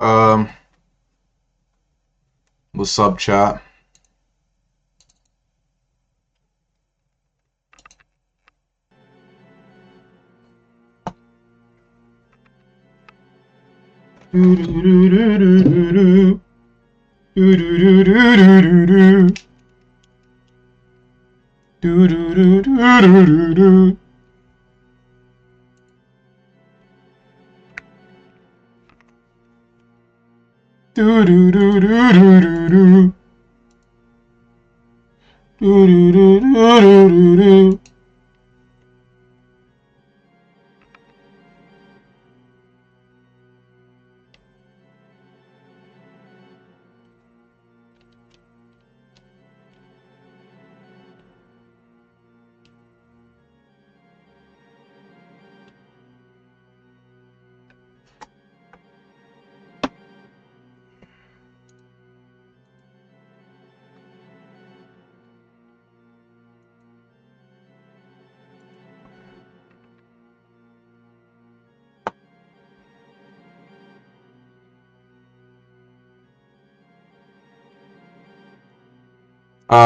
Um, what's up, chat?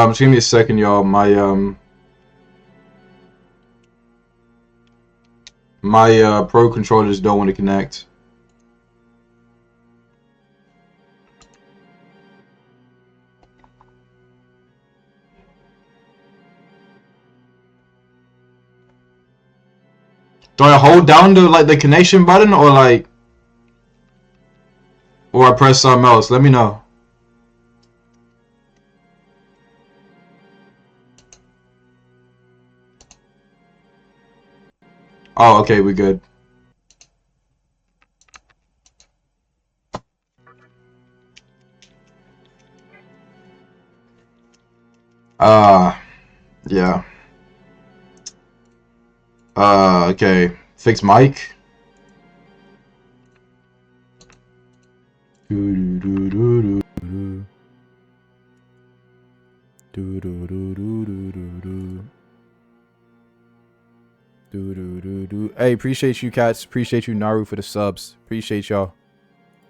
Just give me a second, y'all. My Pro controllers don't want to connect. Do I hold down the connection button or I press something else? Let me know. Oh, okay, we good. Yeah. Okay. Fix mic. Hey, appreciate you cats. Appreciate you Naru for the subs. Appreciate y'all.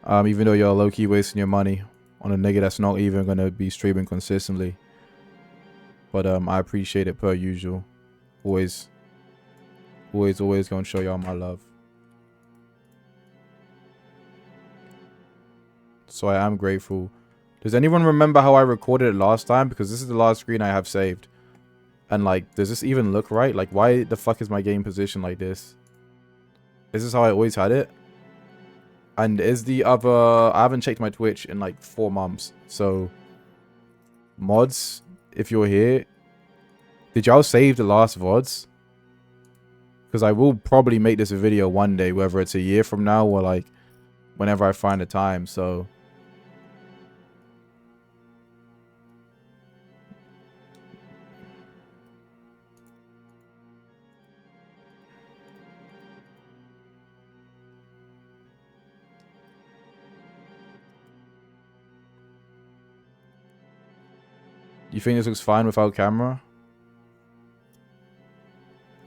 Even though y'all low key wasting your money on a nigga that's not even gonna be streaming consistently. But I appreciate it per usual. Always gonna show y'all my love. So I am grateful. Does anyone remember how I recorded it last time? Because this is the last screen I have saved. And like, does this even look right? Like, why the fuck is my game positioned like this? Is this how I always had it? And is the other... I haven't checked my Twitch in like 4 months. So, mods, if you're here, did y'all save the last VODs? Because I will probably make this a video one day, whether it's a year from now or like whenever I find the time. So, you think this looks fine without camera?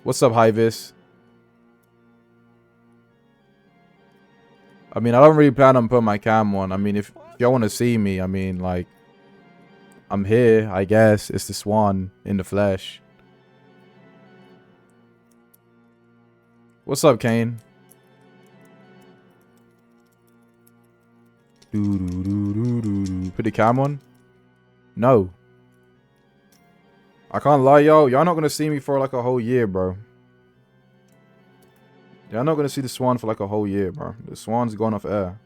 What's up, Hyvis? I mean, I don't really plan on putting my cam on. I mean, if y'all want to see me, I mean, like, I'm here, I guess. It's the Swan in the flesh. What's up, Kane? Put the cam on? No. I can't lie, y'all. Y'all not gonna see me for like a whole year, bro. Y'all not gonna see the Swan for like a whole year, bro. The Swan's gone off air.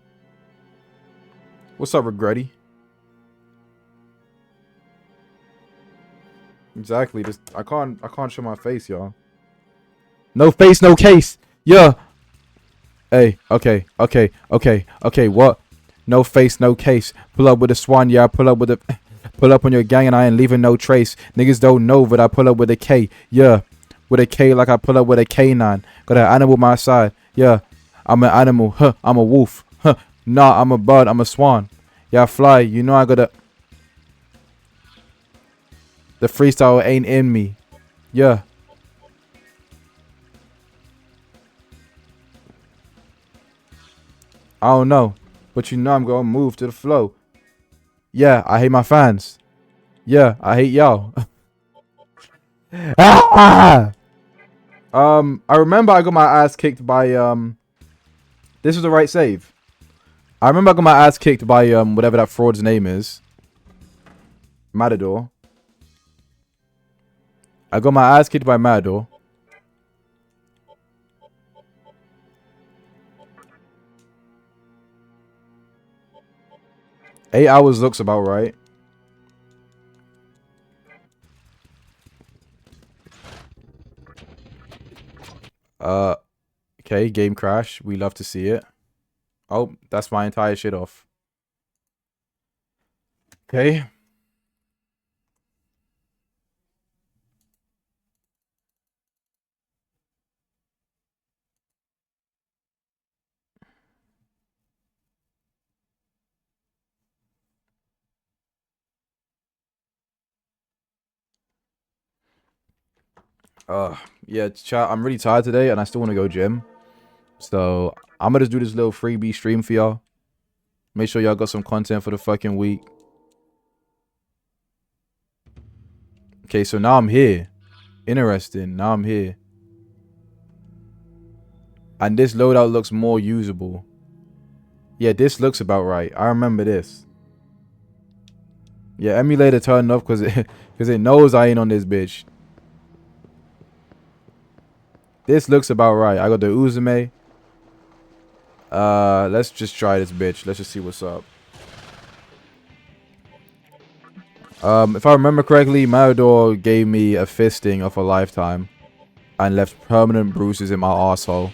What's up, Regretty? Exactly. Just I can't show my face, y'all. No face, no case. Yeah. Hey, okay. What? No face, no case. Pull up with a swan, yeah. I pull up with a pull up on your gang and I ain't leaving no trace. Niggas don't know, but I pull up with a K, yeah. With a K like I pull up with a K9. Got an animal by my side, yeah. I'm an animal, huh? I'm a wolf, huh? Nah, I'm a bird, I'm a swan. Yeah, I fly. You know I gotta. The freestyle ain't in me, yeah. I don't know, but you know I'm gonna move to the flow. Yeah, I hate my fans. Yeah, I hate y'all. Ah! I remember I got my ass kicked by This was the right save. I remember I got my ass kicked by whatever that fraud's name is. Matador. I got my ass kicked by Matador. $8 looks about right. Okay, game crash. We love to see it. Oh, that's my entire shit off. Okay. Yeah, chat. I'm really tired today and I still want to go gym. So I'm gonna just do this little freebie stream for y'all. Make sure y'all got some content for the fucking week. Okay, so now I'm here. Interesting. Now I'm here. And this loadout looks more usable. Yeah, this looks about right. I remember this. Yeah, emulator turned off because it knows I ain't on this bitch. This looks about right. I got the Uzume. Let's just try this bitch. Let's just see what's up. If I remember correctly, Matador gave me a fisting of a lifetime and left permanent bruises in my arsehole.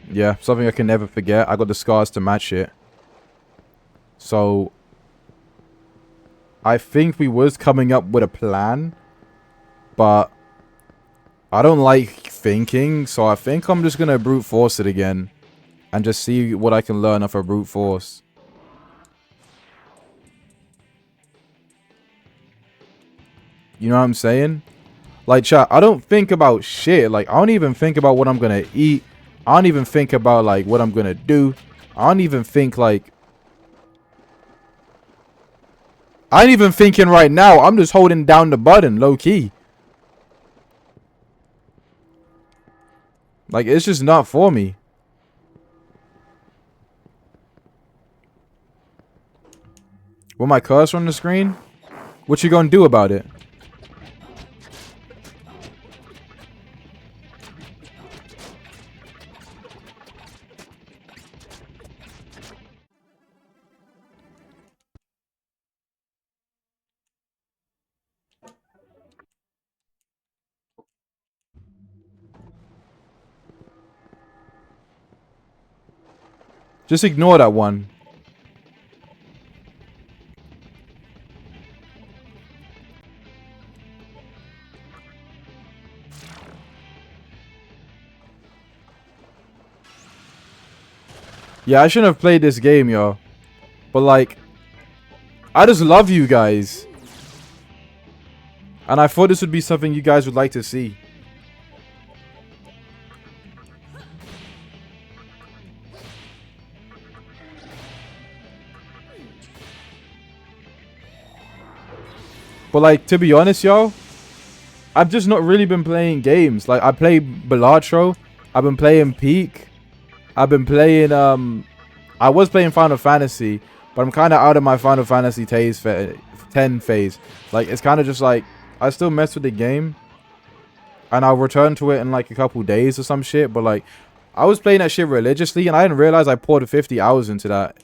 Yeah, something I can never forget. I got the scars to match it. So I think we was coming up with a plan, but I don't like thinking, so I think I'm just gonna brute force it again and just see what I can learn off a brute force. You know what I'm saying? Like, chat, I don't think about shit. Like, I don't even think about what I'm gonna eat. I don't even think about, like, what I'm gonna do. I don't even think, like... I ain't even thinking right now. I'm just holding down the button, low-key. Like, it's just not for me. With my cursor on the screen? What you gonna do about it? Just ignore that one. Yeah, I shouldn't have played this game, yo. But, like, I just love you guys. And I thought this would be something you guys would like to see. But, like, to be honest, yo, I've just not really been playing games. Like, I play Balatro. I've been playing Peak. I've been playing, I was playing Final Fantasy, but I'm kind of out of my Final Fantasy 10 phase. Like, it's kind of just like, I still mess with the game. and I'll return to it in like a couple days or some shit. But like, I was playing that shit religiously, and I didn't realize I poured 50 hours into that.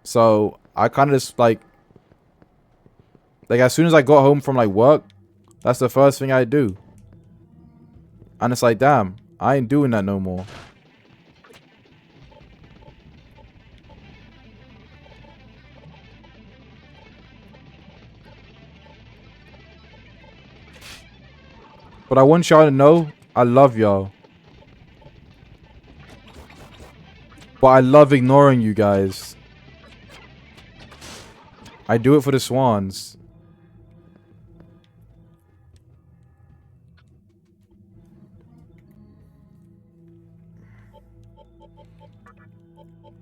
So I kind of just like as soon as I got home from like work, that's the first thing I do. And it's like, damn, I ain't doing that no more. But I want y'all to know, I love y'all. But I love ignoring you guys. I do it for the swans.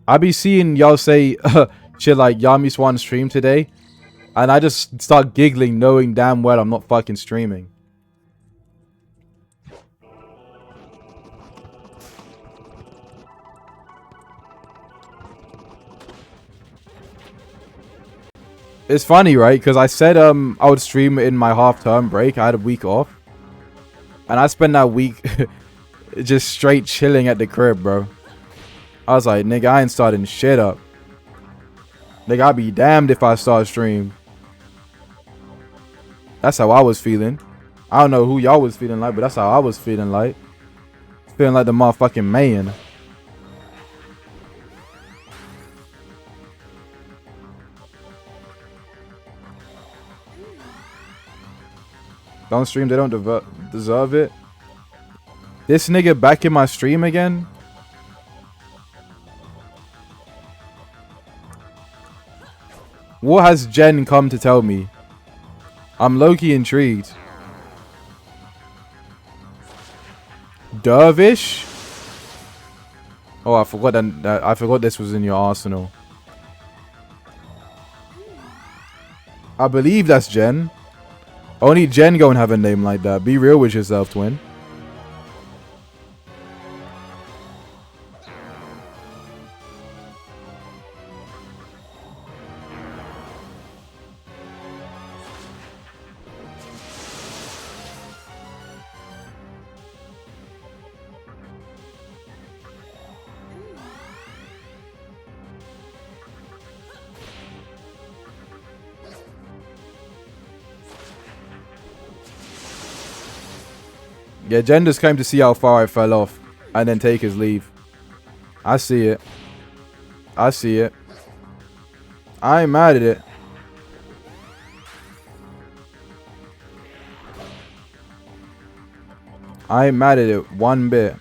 I be seeing y'all say shit like Yami Swan stream today. And I just start giggling knowing damn well I'm not fucking streaming. It's funny, right? Because I said I would stream in my half-term break. I had a week off. And I spent that week just straight chilling at the crib, bro. I was like, nigga, I ain't starting shit up. Nigga, I'd be damned if I start stream. That's how I was feeling. I don't know who y'all was feeling like, but that's how I was feeling like. Feeling like the motherfucking man. Don't stream, they don't deserve it. This nigga back in my stream again? What has Jen come to tell me? I'm low-key intrigued. Dervish? Oh, I forgot that I forgot this was in your arsenal. I believe that's Jen. Only Jen gonna have a name like that. Be real with yourself, twin. Yeah, Jen just came to see how far I fell off and then take his leave. I see it. I see it. I ain't mad at it. I ain't mad at it one bit.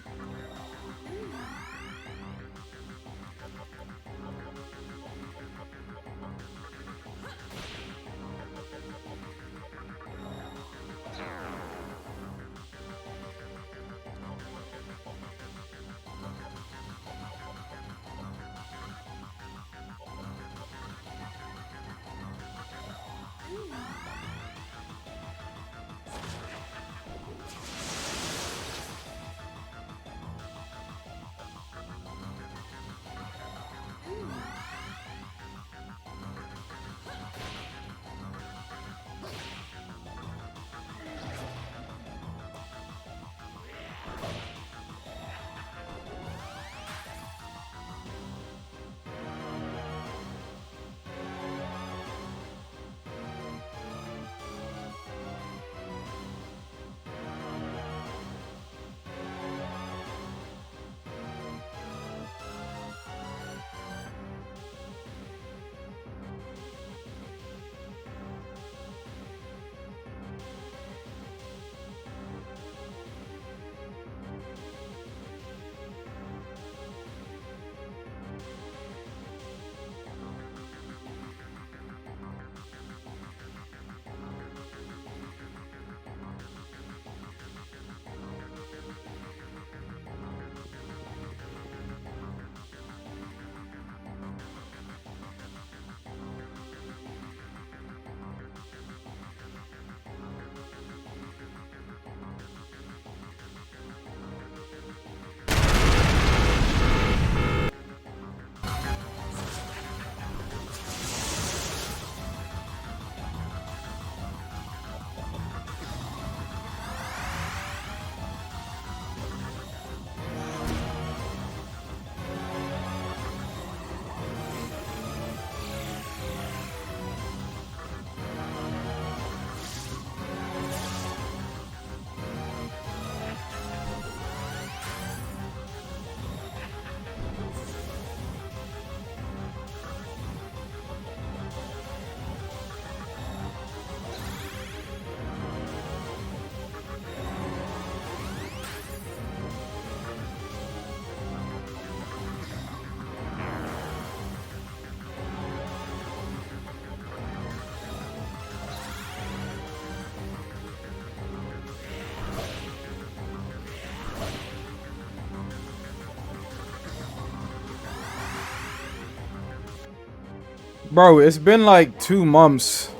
Bro, it's been like 2 months.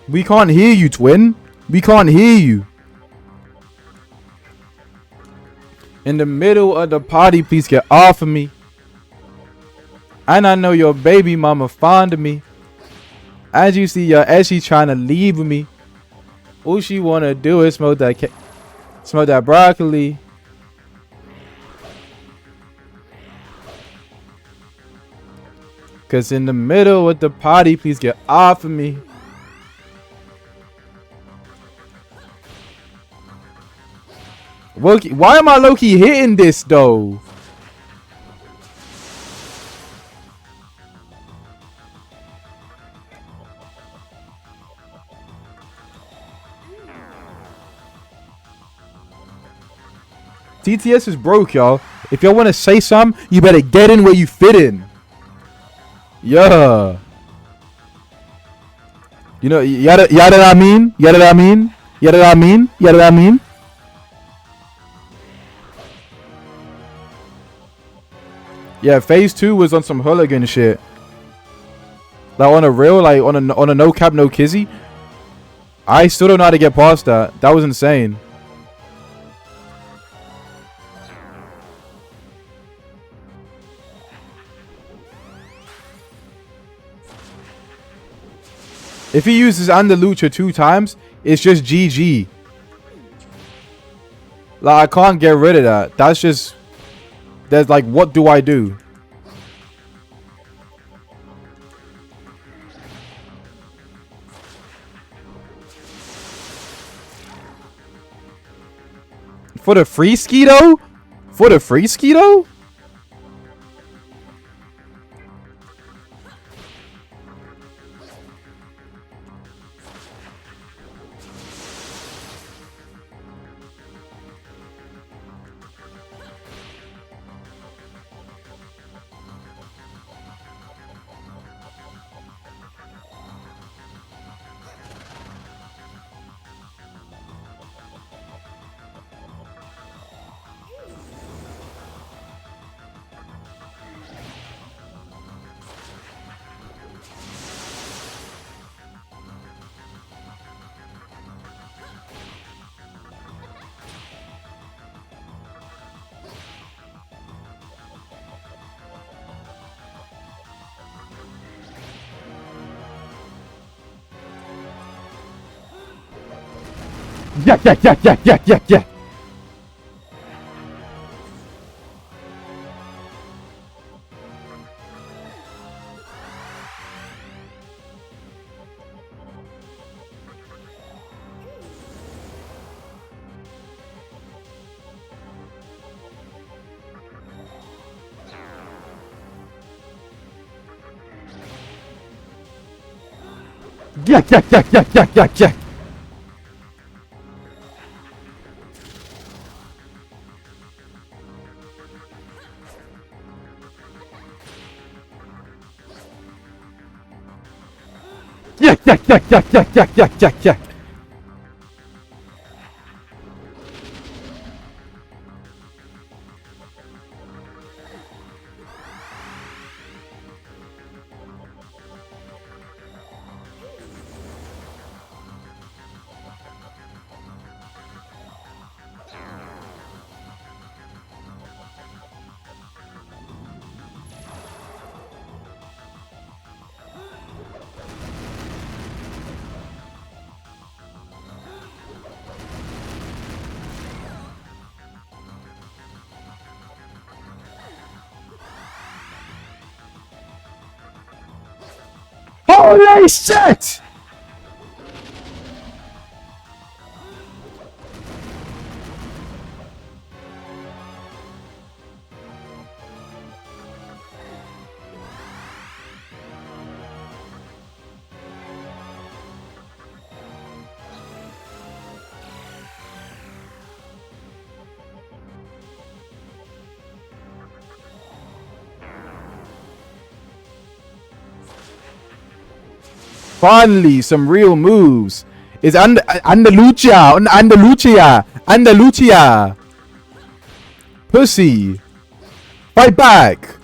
We can't hear you, twin. We can't hear you. In the middle of the party, please get off of me. And I know your baby mama fond of me. As you see your Essie trying to leave with me. All she wanna do is smoke that broccoli. Cause in the middle of the party, please get off of me. Why am I low-key hitting this though? TTS is broke, y'all. If y'all want to say something, you better get in where you fit in. Yeah. You know, yada I mean? Yada I mean? Yada I mean? Yada I mean? Yeah, phase 2 was on some hooligan shit. Like on a real, like on a no cap, no kizzy. I still don't know how to get past that. That was insane. If he uses Andalucia 2 times, it's just GG. Like, I can't get rid of that. That's just... There's like, what do I do? For the free ski though? For the free ski though? Yeah. Yeah. Holy shit! Finally, some real moves. It's Andalucia. Pussy. Fight back.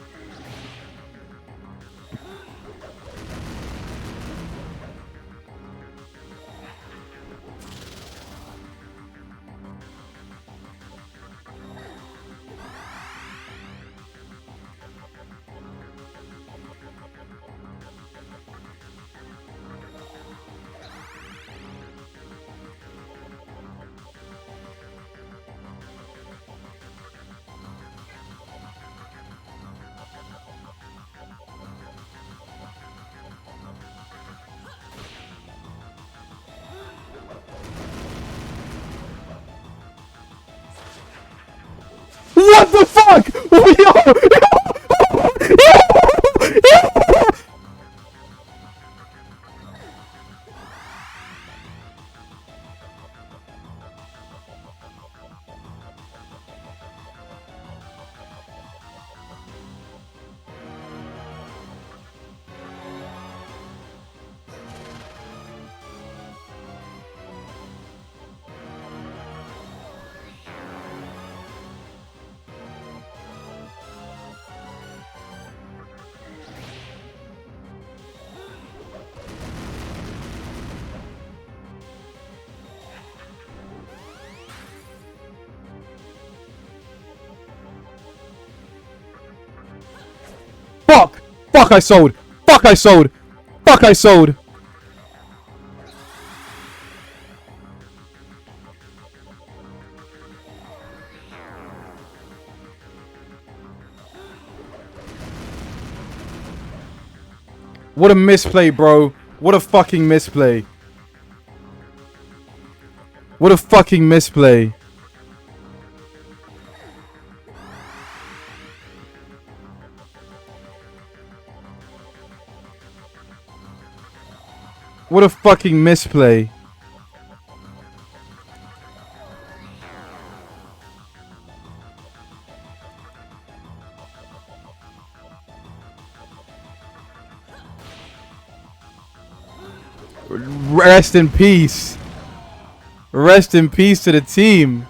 fuck? Fuck! Fuck, I sold! Fuck, I sold! Fuck, I sold! What a misplay, bro. What a fucking misplay. What a fucking misplay. What a fucking misplay. Rest in peace. Rest in peace to the team.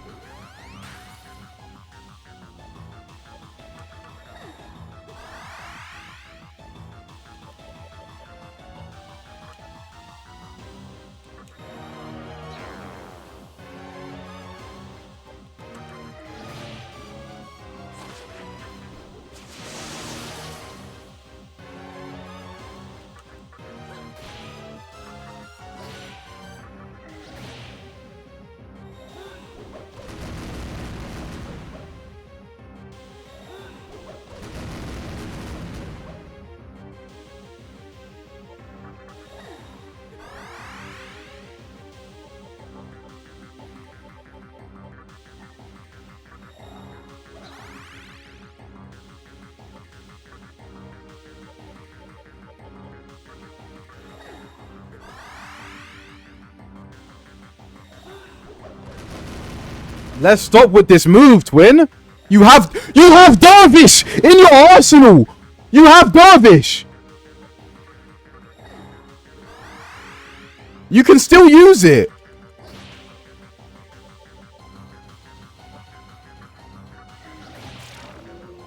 Let's stop with this move, twin. You have Darvish in your arsenal. You have Darvish. You can still use it.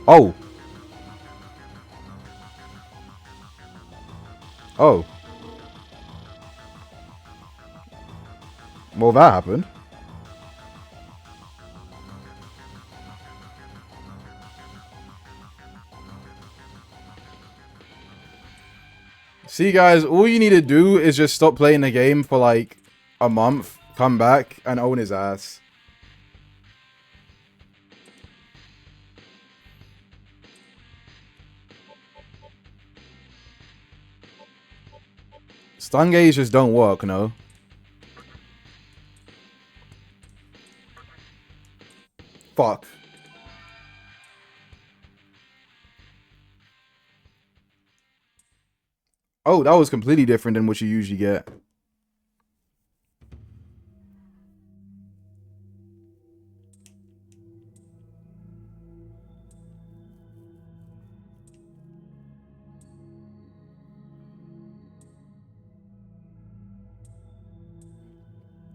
Oh. Oh. Well, that happened. See, guys, all you need to do is just stop playing the game for like a month, come back, and own his ass. Stun gauge just don't work, no. Fuck. Oh, that was completely different than what you usually get.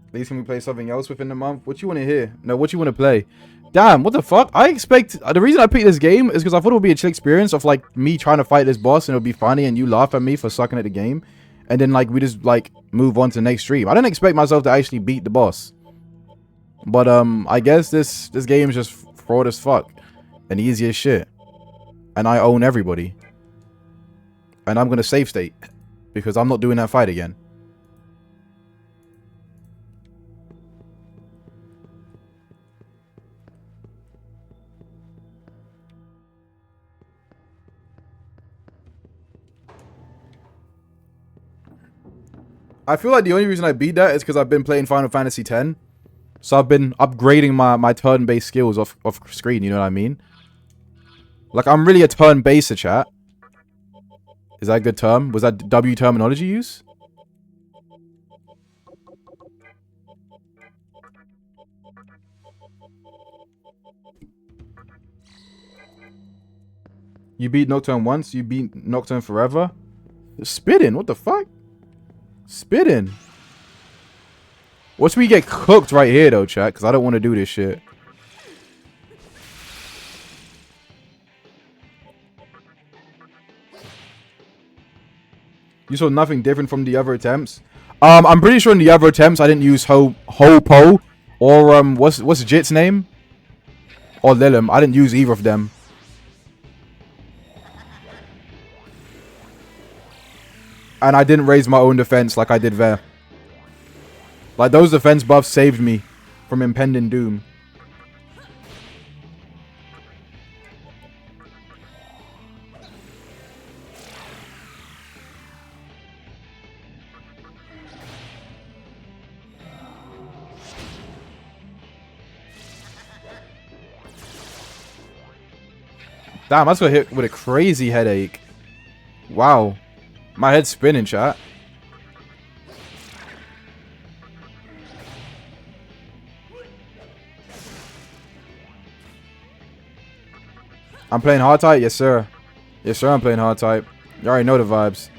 At least can we play something else within the month? What you want to hear? No, what you want to play? Damn, what the fuck? I expect... The reason I picked this game is because I thought it would be a chill experience of, like, me trying to fight this boss and it would be funny and you laugh at me for sucking at the game. And then, like, we just, like, move on to the next stream. I didn't expect myself to actually beat the boss. But, I guess this game is just fraud as fuck. And easy as shit. And I own everybody. And I'm gonna save state. Because I'm not doing that fight again. I feel like the only reason I beat that is because I've been playing Final Fantasy X. So I've been upgrading my turn-based skills off screen, you know what I mean? Like, I'm really a turn baser, chat. Is that a good term? Was that W terminology use? You beat Nocturne once, you beat Nocturne forever. Spitting, what the fuck? Spitting. Watch me get cooked right here, though, chat, because I don't want to do this shit. You saw nothing different from the other attempts. I'm pretty sure in the other attempts I didn't use Ho Po or what's Jit's name? Or Lilim. I didn't use either of them. And I didn't raise my own defense like I did there. Like, those defense buffs saved me from impending doom. Damn, I just got hit with a crazy headache. Wow. My head's spinning, chat. I'm playing hard type? Yes, sir. Yes, sir, I'm playing hard type. You already know the vibes.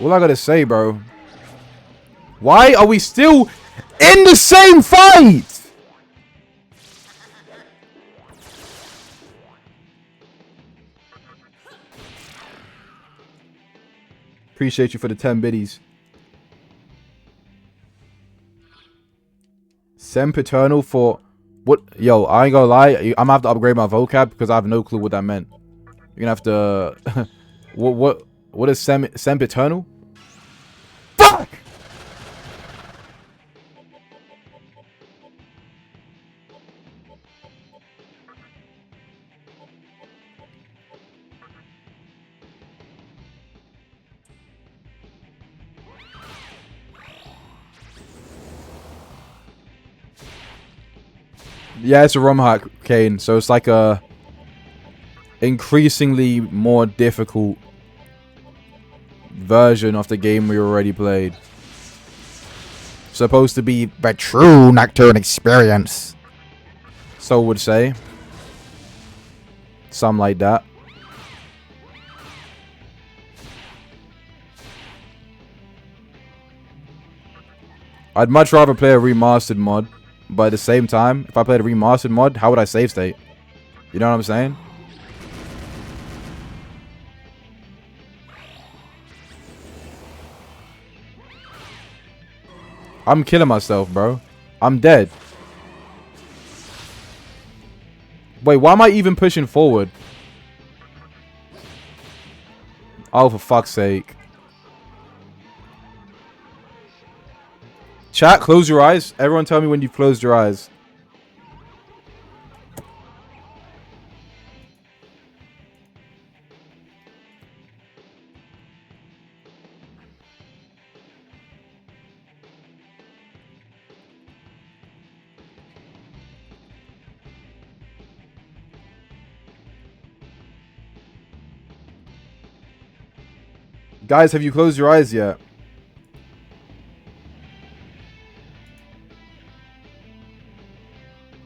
All I gotta say, bro. Why are we still in the same fight? Appreciate you for the 10 biddies. Sempiternal for what? Yo, I ain't gonna lie. I'm gonna have to upgrade my vocab because I have no clue what that meant. You're gonna have to. What is sempiternal? Fuck! Yeah, it's a ROM hack, Kane. So it's like a increasingly more difficult version of the game we already played. Supposed to be the true Nocturne experience. So would say. Something like that. I'd much rather play a remastered mod. But at the same time, if I played a remastered mod, how would I save state? You know what I'm saying? I'm killing myself, bro. I'm dead. Wait, why am I even pushing forward? Oh, for fuck's sake. Chat, close your eyes. Everyone tell me when you've closed your eyes. Guys, have you closed your eyes yet?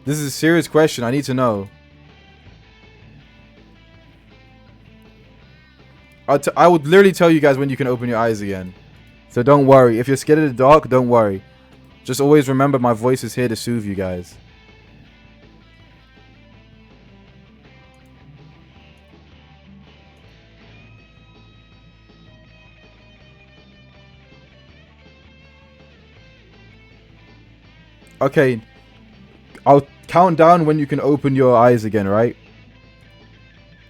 This is a serious question. I need to know. I would literally tell you guys when you can open your eyes again. So don't worry. If you're scared of the dark, don't worry. Just always remember my voice is here to soothe you guys. Okay. I'll count down when you can open your eyes again, right?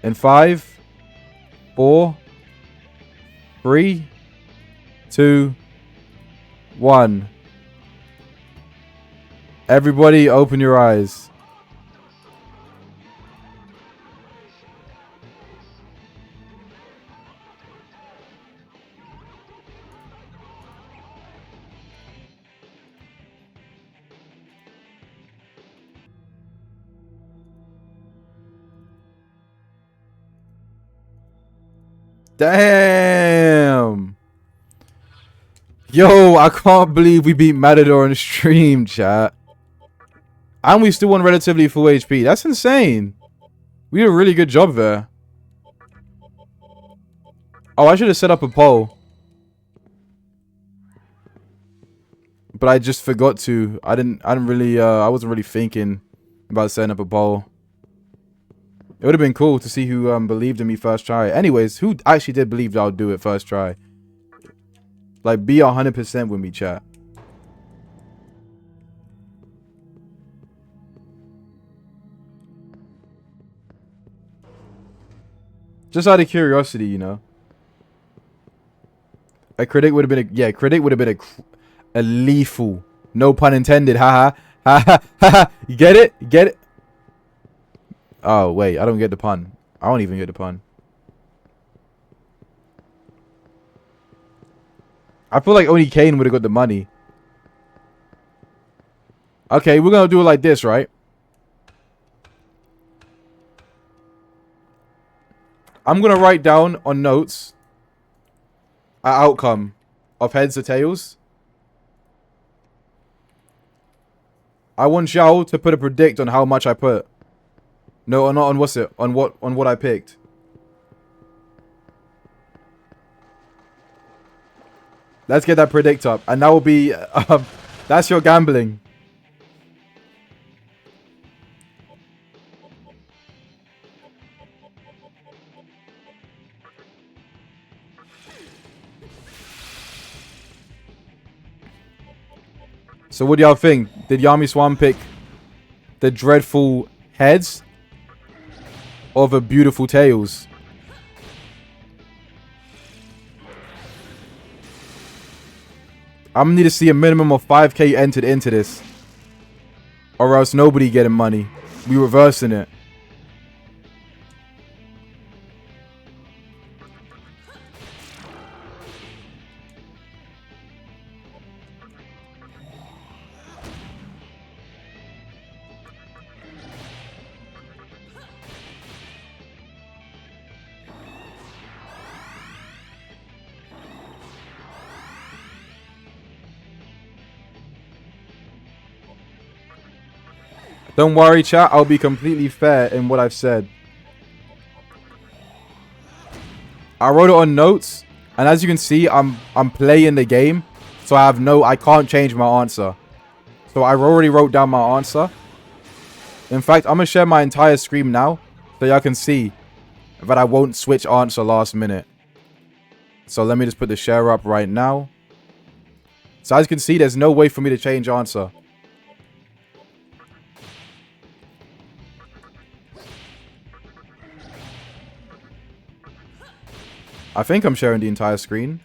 In 5, 4, 3, 2, 1. Everybody open your eyes. Damn. Yo, I can't believe we beat Matador on stream, chat. And we still won relatively full HP. That's insane. We did a really good job there. Oh, I should have set up a poll. But I just forgot to. I wasn't really thinking about setting up a poll. It would have been cool to see who believed in me first try. Anyways, who actually did believe that I'll do it first try? Like, be 100% with me, chat. Just out of curiosity, you know. A critic would have been a critic would have been a lethal. No pun intended. Haha. Ha ha. You get it? You get it? Oh, wait, I don't get the pun. I don't even get the pun. I feel like only Kane would have got the money. Okay, we're gonna do it like this, right? I'm gonna write down on notes an outcome of heads or tails. I want y'all to put a predict on how much I put. No, not on what's it? On what I picked. Let's get that predict up, and that will be that's your gambling. So what do y'all think? Did Yami Swan pick the dreadful heads or the beautiful tails? I'm gonna need to see a minimum of 5k entered into this, or else nobody getting money. We reversing it. Don't worry, chat. I'll be completely fair in what I've said. I wrote it on notes, and as you can see, I'm playing the game, so I can't change my answer. So I already wrote down my answer. In fact, I'm gonna share my entire screen now, so y'all can see that I won't switch answer last minute. So let me just put the share up right now. So as you can see, there's no way for me to change answer. I think I'm sharing the entire screen.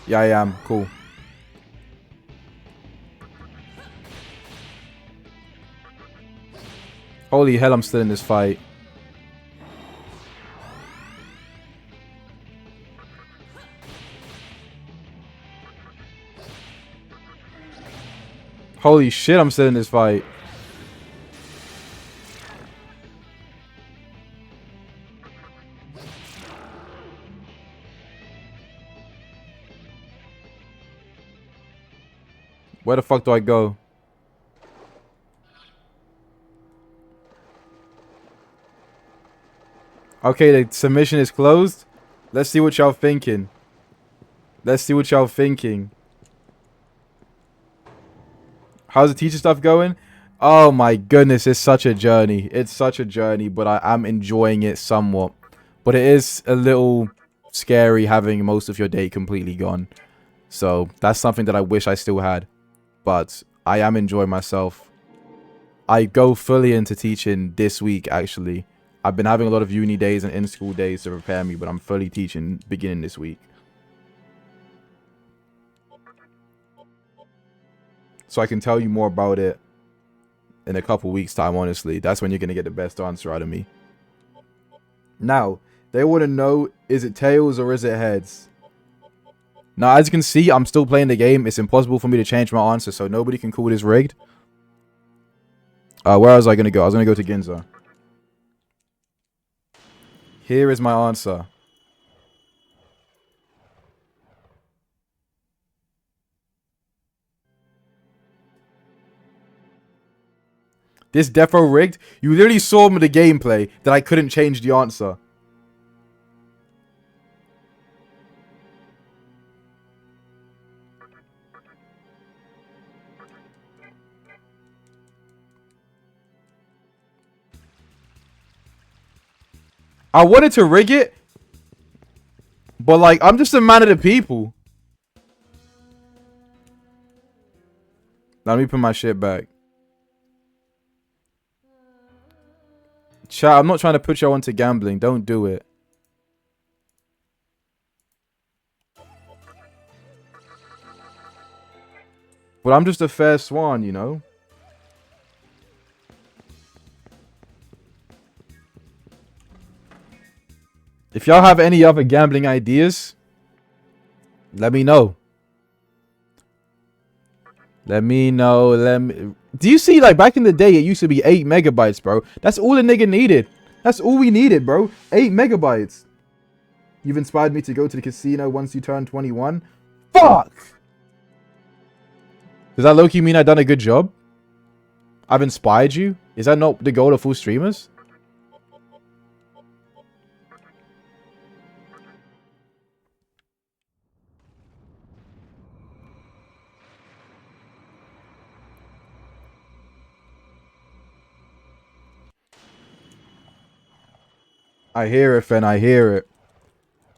Yeah, I am. Cool. Holy hell, I'm still in this fight. Holy shit, I'm still in this fight. Where the fuck do I go? Okay, the submission is closed. Let's see what y'all thinking. Let's see what y'all thinking. How's the teacher stuff going? Oh my goodness, it's such a journey. It's such a journey, but I am enjoying it somewhat. But it is a little scary having most of your day completely gone. So that's something that I wish I still had. But I am enjoying myself. I go fully into teaching this week, actually. I've been having a lot of uni days and in-school days to prepare me, but I'm fully teaching beginning this week. So I can tell you more about it in a couple weeks' time, honestly. That's when you're going to get the best answer out of me. Now, they want to know, is it tails or is it heads? Now, as you can see, I'm still playing the game. It's impossible for me to change my answer, so nobody can call this rigged. Where was I going to go? I was going to go to Ginza. Here is my answer. This defo rigged? You literally saw me the gameplay that I couldn't change the answer. I wanted to rig it, but like, I'm just a man of the people. Now, let me put my shit back. Chat, I'm not trying to put y'all into gambling. Don't do it. But I'm just a fair swan, you know? If y'all have any other gambling ideas, let me know. Let me know. Do you see, like, back in the day, it used to be 8 megabytes, bro. That's all a nigga needed. That's all we needed, bro. 8 megabytes. You've inspired me to go to the casino once you turn 21. Fuck! Does that low-key mean I've done a good job? I've inspired you? Is that not the goal of full streamers? I hear it, Fen. I hear it.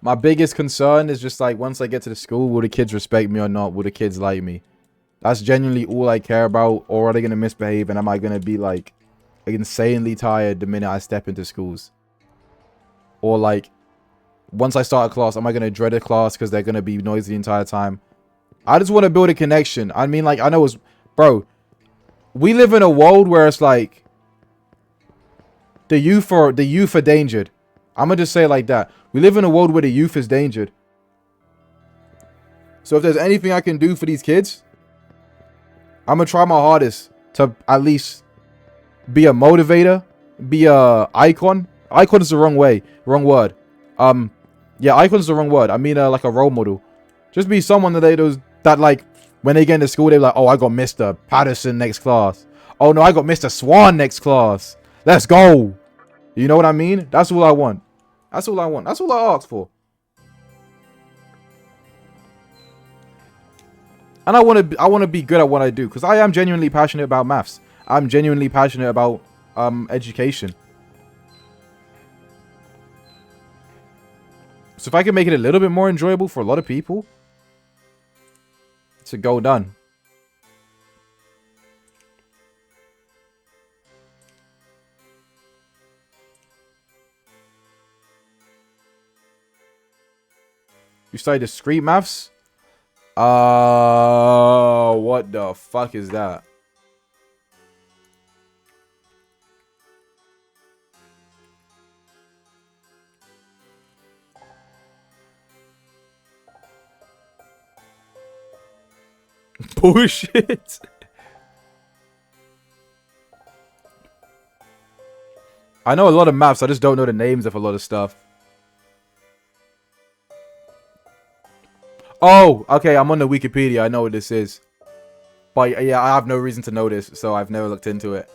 My biggest concern is just like, once I get to the school, will the kids respect me or not? Will the kids like me? That's genuinely all I care about. Or are they going to misbehave? And am I going to be like insanely tired the minute I step into schools? Or like, once I start a class, am I going to dread a class because they're going to be noisy the entire time? I just want to build a connection. I mean, like, I know it's... Bro, we live in a world where it's like... The youth are endangered. I'm going to just say it like that. We live in a world where the youth is endangered. So if there's anything I can do for these kids, I'm going to try my hardest to at least be a motivator, be a icon. Icon is the wrong word. Yeah, icon is the wrong word. I mean, like a role model. Just be someone that like, when they get into school, they're like, oh, I got Mr. Patterson next class. Oh, no, I got Mr. Swan next class. Let's go. You know what I mean? That's all I want. That's all I want. That's all I ask for. And I want to be good at what I do, because I am genuinely passionate about maths. I'm genuinely passionate about education. So if I can make it a little bit more enjoyable for a lot of people, it's a goal done. You study discrete maths? What the fuck is that? Bullshit. I know a lot of maths, I just don't know the names of a lot of stuff. Oh, okay, I'm on the Wikipedia. I know what this is. But yeah, I have no reason to know this, so I've never looked into it.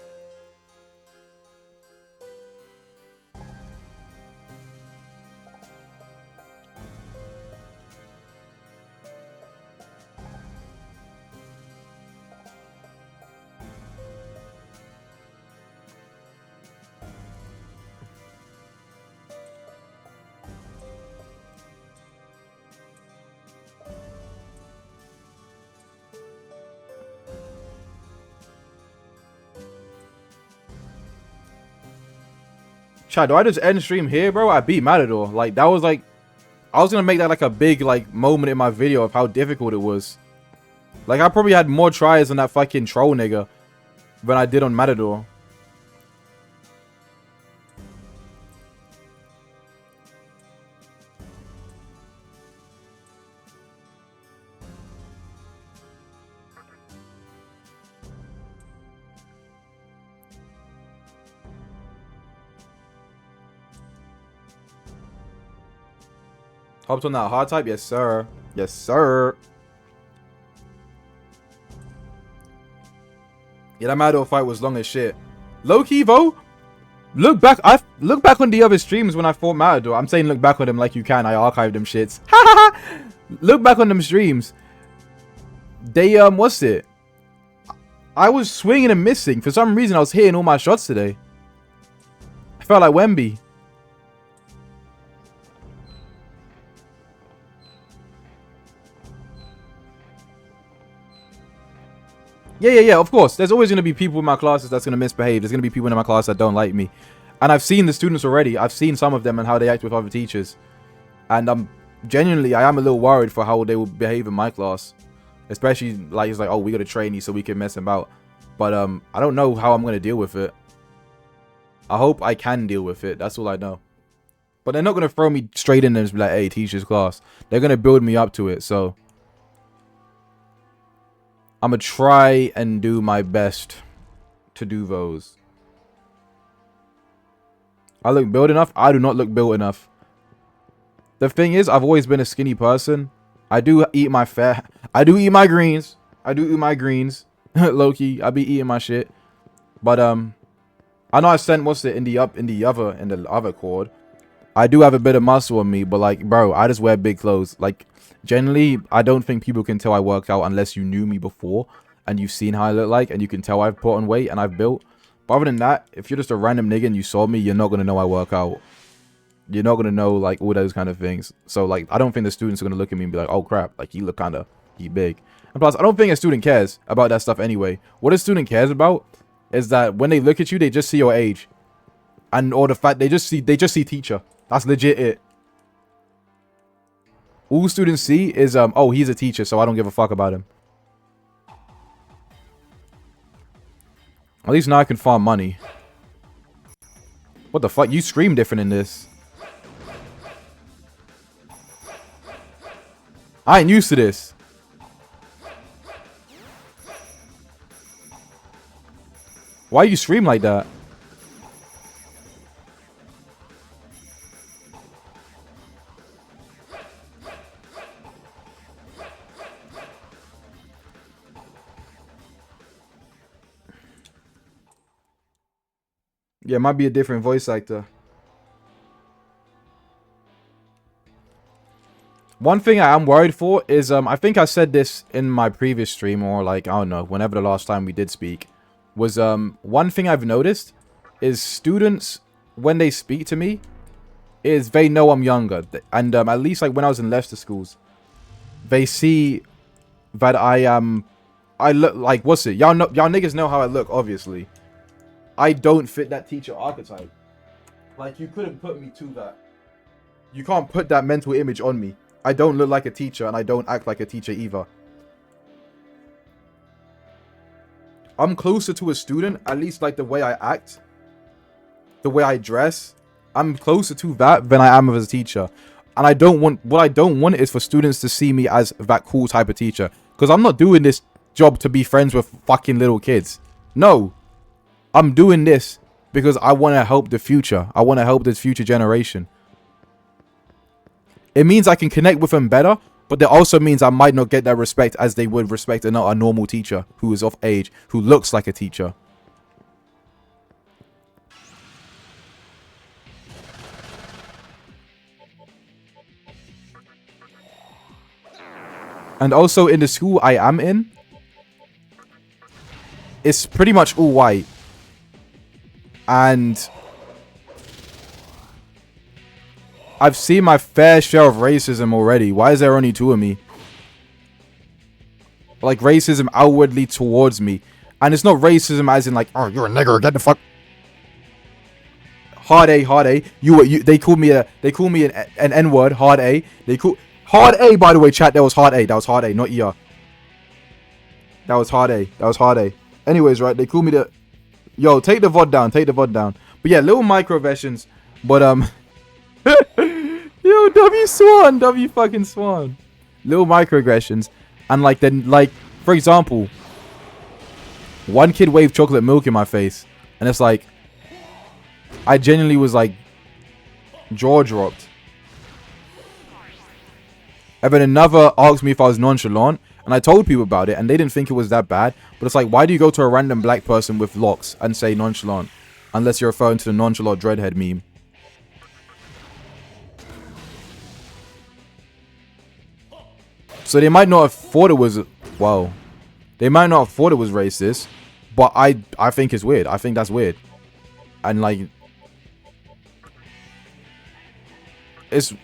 Chad, do I just end stream here, bro? I beat Matador. Like, that was like... I was gonna make that like a big, like, moment in my video of how difficult it was. Like, I probably had more tries on that fucking troll nigga than I did on Matador. Hopped on that hard type? Yes, sir. Yes, sir. Yeah, that Matador fight was long as shit. Low key, Vo. Look back. Look back on the other streams when I fought Matador. I'm saying look back on them like you can. I archived them shits. Look back on them streams. They what's it? I was swinging and missing. For some reason, I was hitting all my shots today. I felt like Wemby. Yeah, of course. There's always going to be people in my classes that's going to misbehave. There's going to be people in my class that don't like me. And I've seen the students already. I've seen some of them and how they act with other teachers. And genuinely, I am a little worried for how they will behave in my class. Especially, like, it's like, oh, we got a trainee so we can mess him out. But I don't know how I'm going to deal with it. I hope I can deal with it. That's all I know. But they're not going to throw me straight in and just be like, hey, teach this class. They're going to build me up to it, so I'm going to try and do my best to do those. I look built enough? I do not look built enough. The thing is, I've always been a skinny person. I do eat my fat. I do eat my greens. Low-key, I be eating my shit. But I know I sent what's it in the other cord. I do have a bit of muscle on me, but like, bro, I just wear big clothes. Like, generally, I don't think people can tell I work out unless you knew me before and you've seen how I look like and you can tell I've put on weight and I've built. But other than that, if you're just a random nigga and you saw me, you're not going to know I work out. You're not going to know, like, all those kind of things. So, like, I don't think the students are going to look at me and be like, oh, crap, like, you look kind of big. And plus, I don't think a student cares about that stuff anyway. What a student cares about is that when they look at you, they just see your age. And, or the fact they just see teacher. That's legit it. All students see is, oh, he's a teacher, so I don't give a fuck about him. At least now I can farm money. What the fuck? You scream different in this. I ain't used to this. Why you scream like that? Yeah, it might be a different voice actor. One thing I am worried for is, I think I said this in my previous stream, or like, I don't know, whenever the last time we did speak, was, one thing I've noticed is students, when they speak to me, is they know I'm younger. And, at least, like, when I was in Leicester schools, they see that I look, like, what's it? Y'all niggas know how I look, obviously. I don't fit that teacher archetype. Like, you couldn't put me to that. You can't put that mental image on me. I don't look like a teacher, and I don't act like a teacher either. I'm closer to a student, at least like the way I act, the way I dress. I'm closer to that than I am as a teacher. And I don't want, what I don't want is for students to see me as that cool type of teacher. Because I'm not doing this job to be friends with fucking little kids. No. I'm doing this because I want to help the future. I want to help this future generation. It means I can connect with them better, but it also means I might not get that respect as they would respect a normal teacher who is of age, who looks like a teacher. And also in the school I am in, it's pretty much all white. And I've seen my fair share of racism already. Why is there only 2 of me? Like, racism outwardly towards me. And it's not racism as in like, oh, you're a nigger, get the fuck. Hard A, hard A. They call me an N-word, hard A. Hard A, by the way, chat, that was hard A. That was hard A, not ER. That was hard A. That was hard A. Anyways, right, they call me the... Yo, take the VOD down. Take the VOD down. But yeah, little micro versions. But, yo, W Swan. W fucking Swan. Little microaggressions. And, like, then, like, for example, one kid waved chocolate milk in my face. And it's like, I genuinely was, like, jaw dropped. And then another asked me if I was nonchalant. And I told people about it, and they didn't think it was that bad. But it's like, why do you go to a random black person with locks and say nonchalant? Unless you're referring to the nonchalant dreadhead meme. So they might not have thought it was... Wow. They might not have thought it was racist. But I think it's weird. I think that's weird. And like...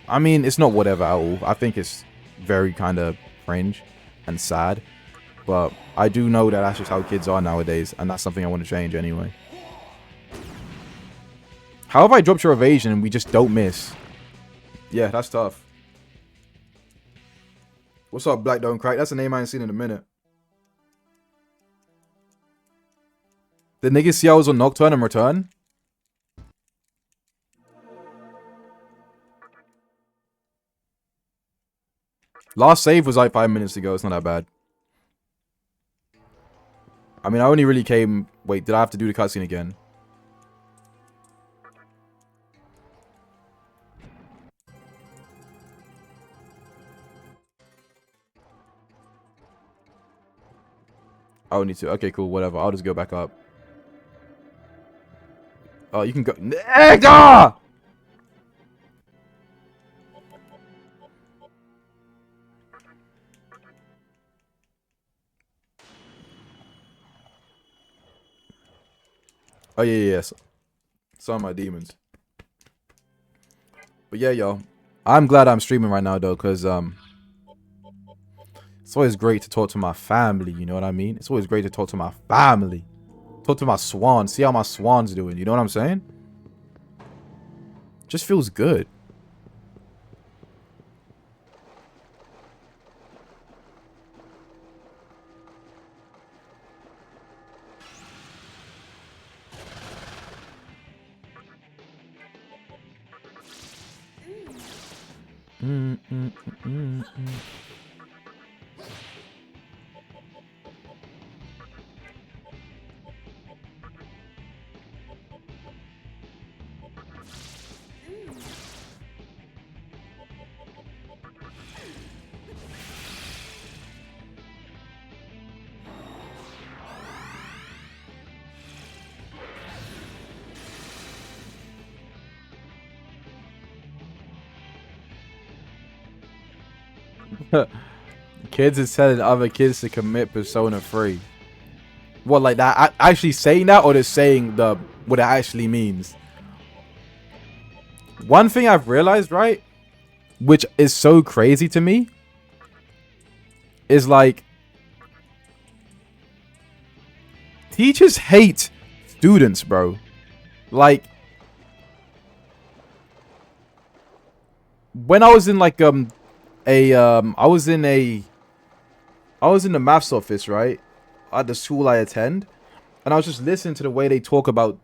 I mean, it's not whatever at all. I think it's very kind of cringe and sad. But I do know that that's just how kids are nowadays. And that's something I want to change anyway. How have I dropped your evasion and we just don't miss? Yeah, that's tough. What's up, Black Don't Crack? That's a name I ain't seen in a minute. Did niggas see I was on Nocturne and return? Last save was like 5 minutes ago. It's not that bad. I mean, I only really came... Wait, did I have to do the cutscene again? I don't need to. Okay, cool. Whatever. I'll just go back up. Oh, you can go... Nigga! Oh, yeah. Some of my demons. But yeah, yo. I'm glad I'm streaming right now, though, because, it's always great to talk to my family, you know what I mean? It's always great to talk to my family. Talk to my swans. See how my swan's doing, you know what I'm saying? Just feels good. Kids is telling other kids to commit Persona 3. What, like that? Actually saying that, or just saying what it actually means? One thing I've realized, right, which is so crazy to me, is like teachers hate students, bro. Like when I was in like I was in the maths office, right, at the school I attend, and I was just listening to the way they talk about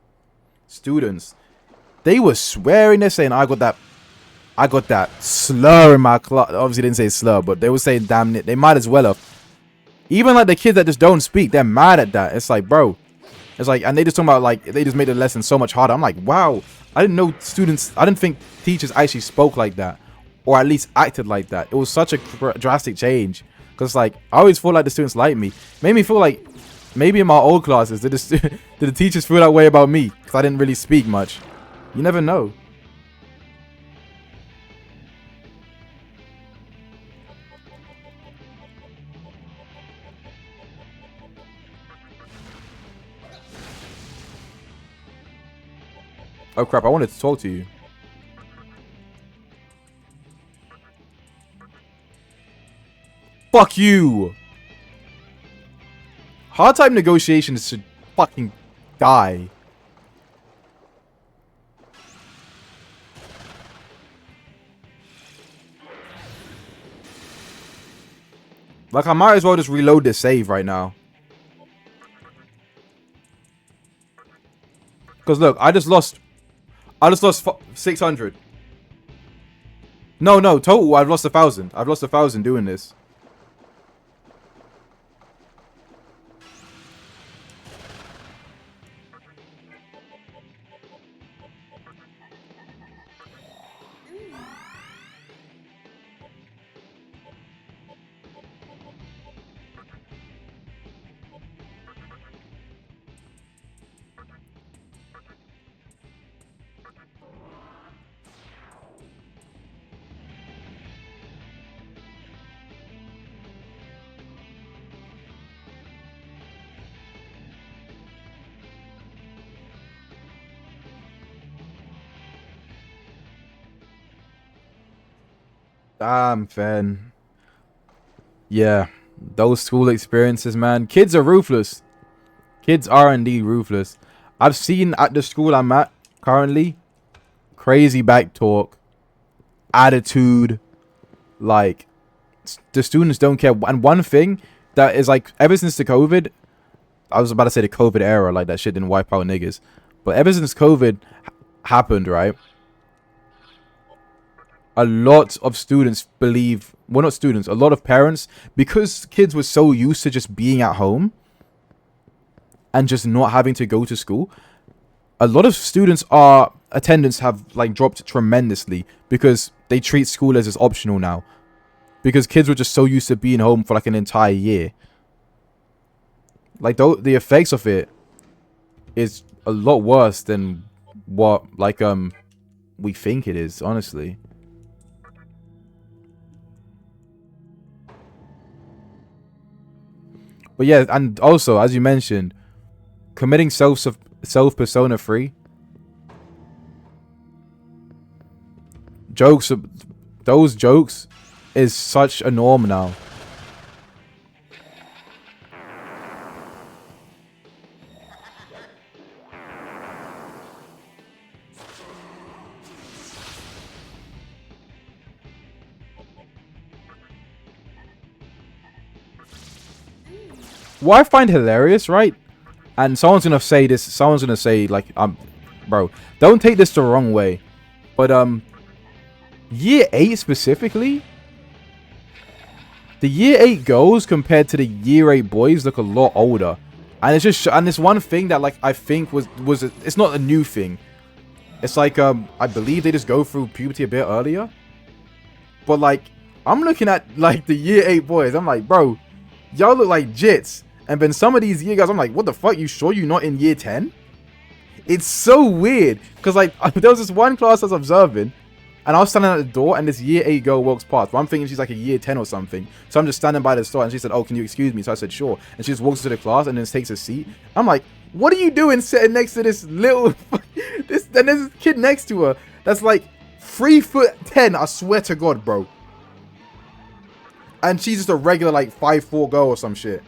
students. They were swearing. They're saying, I got that slur in my class. Obviously, they didn't say slur, but they were saying damn it. They might as well have. Even like the kids that just don't speak, they're mad at that. It's like, bro. It's like, and they just talking about like, they just made the lesson so much harder. I'm like, wow. I didn't know I didn't think teachers actually spoke like that. Or at least acted like that. It was such a drastic change. Because like, I always feel like the students like me. Made me feel like, maybe in my old classes, did the teachers feel that way about me? Because I didn't really speak much. You never know. Oh crap, I wanted to talk to you. Fuck you! Hard time negotiations should fucking die. Like, I might as well just reload this save right now. Because look, I just lost 600. No, total, I've lost 1,000. I've lost 1,000 doing this. Damn, fan. Yeah, those school experiences, man. Kids are ruthless. Kids are indeed ruthless. I've seen at the school I'm at currently crazy back talk, attitude. Like, the students don't care. And one thing that is like, ever since the COVID, I was about to say the COVID era, like that shit didn't wipe out niggas. But ever since COVID happened, right? A lot of students believe, well, not students, a lot of parents, because kids were so used to just being at home and just not having to go to school, a lot of students are attendance have like dropped tremendously because they treat school as optional now, because kids were just so used to being home for like an entire year. Like, the effects of it is a lot worse than what like we think it is, honestly. But yeah, and also, as you mentioned, committing self persona free jokes, those jokes is such a norm now. What I find hilarious, right? And someone's gonna say this. Someone's gonna say like, bro, don't take this the wrong way, but year 8 specifically, the year 8 girls compared to the year 8 boys look a lot older, and it's just and it's one thing that like I think it's not a new thing. It's like I believe they just go through puberty a bit earlier, but like I'm looking at like the year 8 boys, I'm like, bro, y'all look like jits. And then some of these year guys, I'm like, what the fuck? You sure you're not in year 10? It's so weird. Because, like, there was this one class I was observing, and I was standing at the door, and this year 8 girl walks past. But I'm thinking she's like a year 10 or something. So I'm just standing by the door, and she said, oh, can you excuse me? So I said, sure. And she just walks to the class and then takes a seat. I'm like, what are you doing sitting next to this little... and there's this kid next to her that's like 3'10", I swear to God, bro. And she's just a regular, like, 5'4" girl or some shit.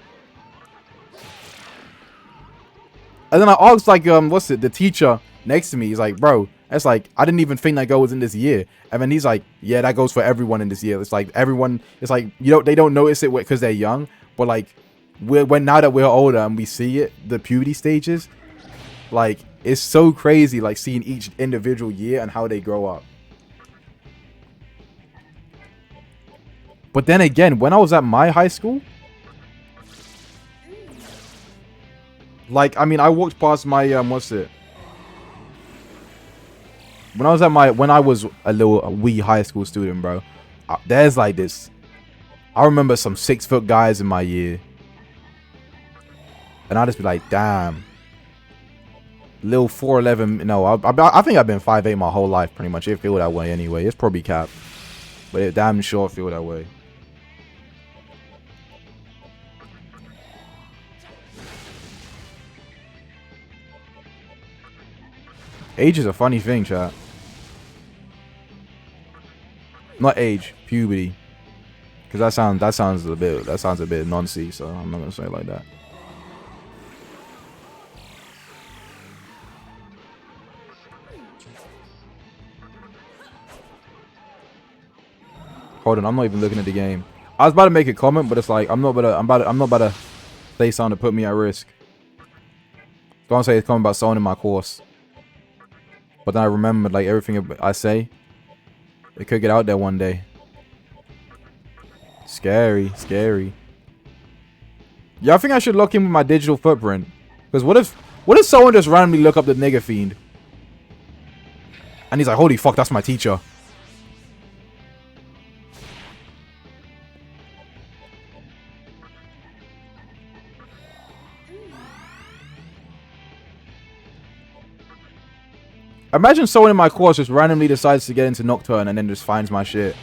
And then I asked, like, what's it? The teacher next to me. He's like, bro, it's like, I didn't even think that girl was in this year. And then he's like, yeah, that goes for everyone in this year. It's like everyone, it's like, they don't notice it because they're young. But like, when now that we're older and we see it, the puberty stages, like, it's so crazy, like, seeing each individual year and how they grow up. But then again, when I was at my high school, like, I mean, I walked past my, what's it? When I was a wee high school student, bro, there's like this. I remember some 6-foot guys in my year. And I'd just be like, damn. Little 4'11", no, I think I've been 5'8" my whole life, pretty much. It feel that way anyway. It's probably cap. But it damn sure feel that way. Age is a funny thing, chat. Not age, puberty. Because that sounds a bit nonsense, so I'm not gonna say it like that. Hold on, I'm not even looking at the game. I was about to make a comment, but it's like I'm not about to say something to put me at risk. Don't say it's comment about someone in my course. But then I remembered, like, everything I say, it could get out there one day. Scary, scary. Yeah, I think I should lock in with my digital footprint. Because what if someone just randomly look up the nigger fiend? And he's like, holy fuck, that's my teacher. Imagine someone in my course just randomly decides to get into Nocturne and then just finds my shit.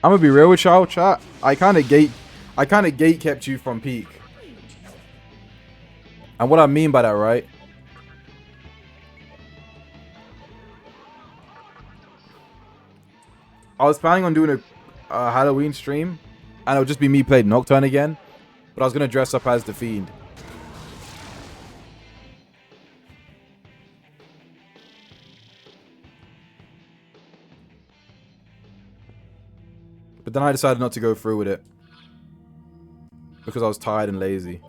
I'm gonna be real with y'all, chat. I kind of gate kept you from peak. And what I mean by that, right? I was planning on doing a Halloween stream, and it would just be me playing Nocturne again. But I was gonna dress up as the Fiend. But then I decided not to go through with it. Because I was tired and lazy.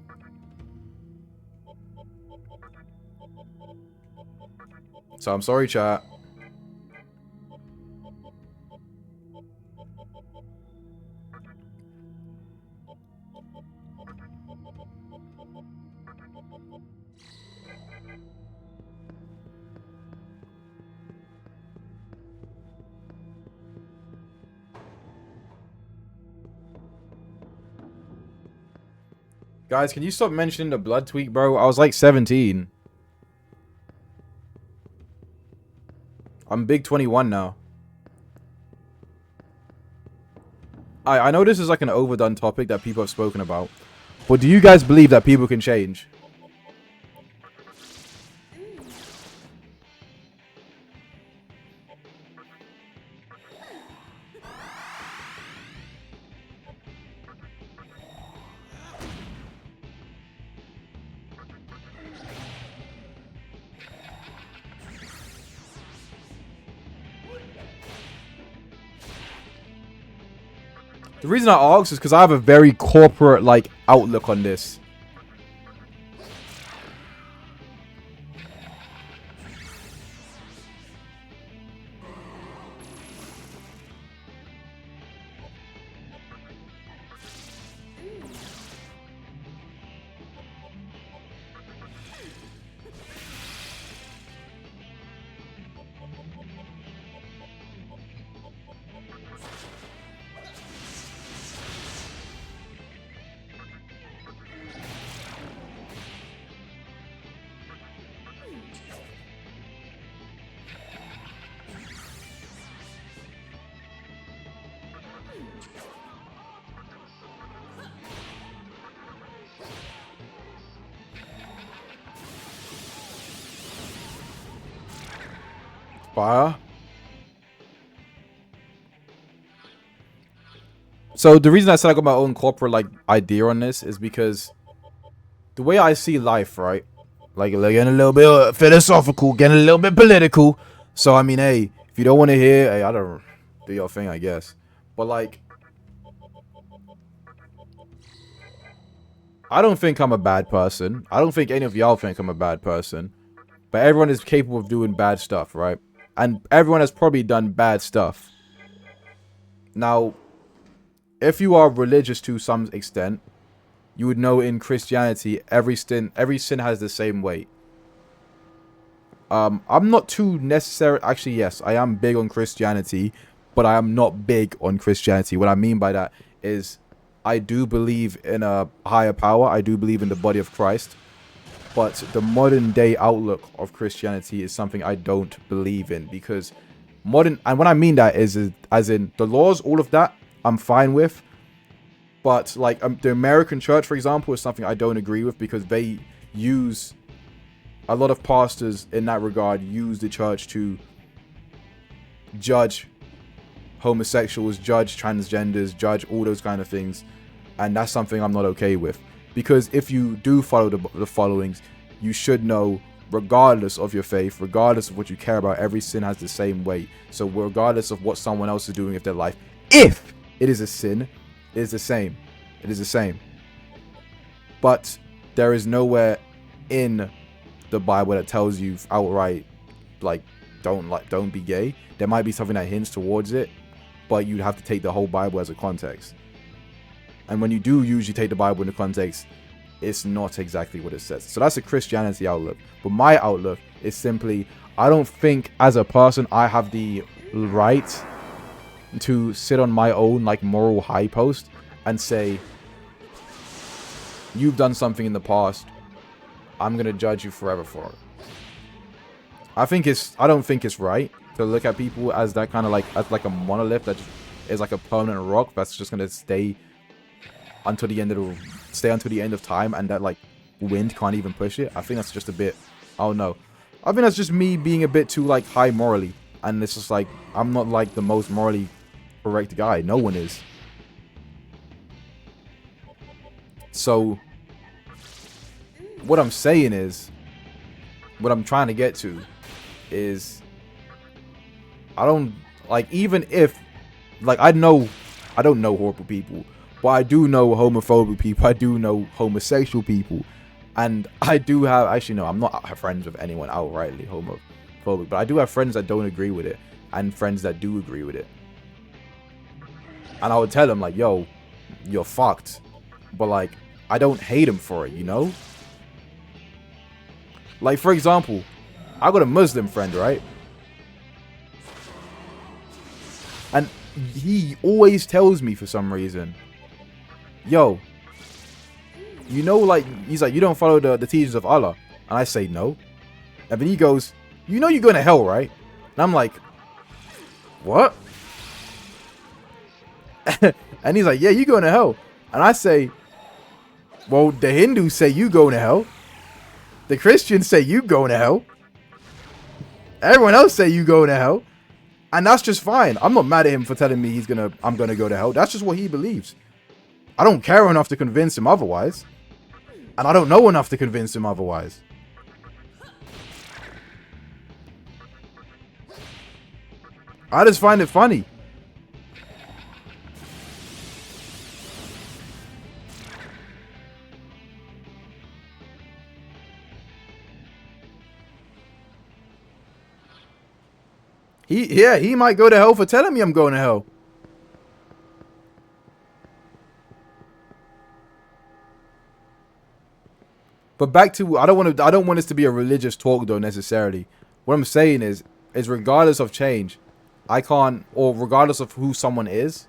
So I'm sorry, chat. Guys, can you stop mentioning the blood tweak, bro? I was like 17. I'm big 21 now. I know this is like an overdone topic that people have spoken about. But do you guys believe that people can change? The reason I ask is because I have a very corporate, like, outlook on this. Fire. So the reason I said I got my own corporate like idea on this is because the way I see life, right? Like getting a little bit philosophical, getting a little bit political. So I mean, hey, if you don't want to hear, hey, I don't do your thing, I guess. But like, I don't think I'm a bad person. I don't think any of y'all think I'm a bad person. But everyone is capable of doing bad stuff, right? And everyone has probably done bad stuff. Now, if you are religious to some extent, you would know in Christianity, every sin has the same weight. I'm not too necessary. Actually, yes, I am big on Christianity, but I am not big on Christianity. What I mean by that is I do believe in a higher power. I do believe in the body of Christ. But the modern day outlook of Christianity is something I don't believe in, because modern, and what I mean that is as in the laws, all of that, I'm fine with. But like the American church, for example, is something I don't agree with, because they use, a lot of pastors in that regard use the church to judge homosexuals, judge transgenders, judge all those kind of things. And that's something I'm not okay with. Because if you do follow the followings, you should know, regardless of your faith, regardless of what you care about, every sin has the same weight. So regardless of what someone else is doing with their life, if it is a sin, it is the same. It is the same. But there is nowhere in the Bible that tells you outright, like, don't be gay. There might be something that hints towards it, but you'd have to take the whole Bible as a context. And when you do usually take the Bible into context, it's not exactly what it says. So that's a Christianity outlook. But my outlook is simply, I don't think as a person I have the right to sit on my own like moral high post and say, you've done something in the past, I'm going to judge you forever for it. I don't think it's right to look at people as that kind of like, as like a monolith that is like a permanent rock that's just gonna stay until the end of time, and that like wind can't even push it. I think that's just a bit, I don't know. I think that's just me being a bit too like high morally, and it's just like I'm not like the most morally correct guy. No one is. So what I'm saying is, what I'm trying to get to is, I don't like, even if like I don't know horrible people, but I do know homophobic people, I do know homosexual people, and I do have, actually no, I'm not friends with anyone outrightly homophobic, but I do have friends that don't agree with it and friends that do agree with it. And I would tell them like, yo, you're fucked, but like I don't hate him for it, you know? Like, for example, I got a Muslim friend, right? And he always tells me for some reason, yo, you know, like, he's like, you don't follow the teachings of Allah. And I say no. And then he goes, you know you're going to hell, right? And I'm like, what? And he's like, yeah, you're going to hell. And I say, well, the Hindus say you going to hell. The Christians say you going to hell. Everyone else say you going to hell. And that's just fine. I'm not mad at him for telling me I'm gonna go to hell. That's just what he believes. I don't care enough to convince him otherwise. And I don't know enough to convince him otherwise. I just find it funny. He might go to hell for telling me I'm going to hell. But back to, I don't want this to be a religious talk though necessarily. What I'm saying is regardless of change, I can't, or regardless of who someone is,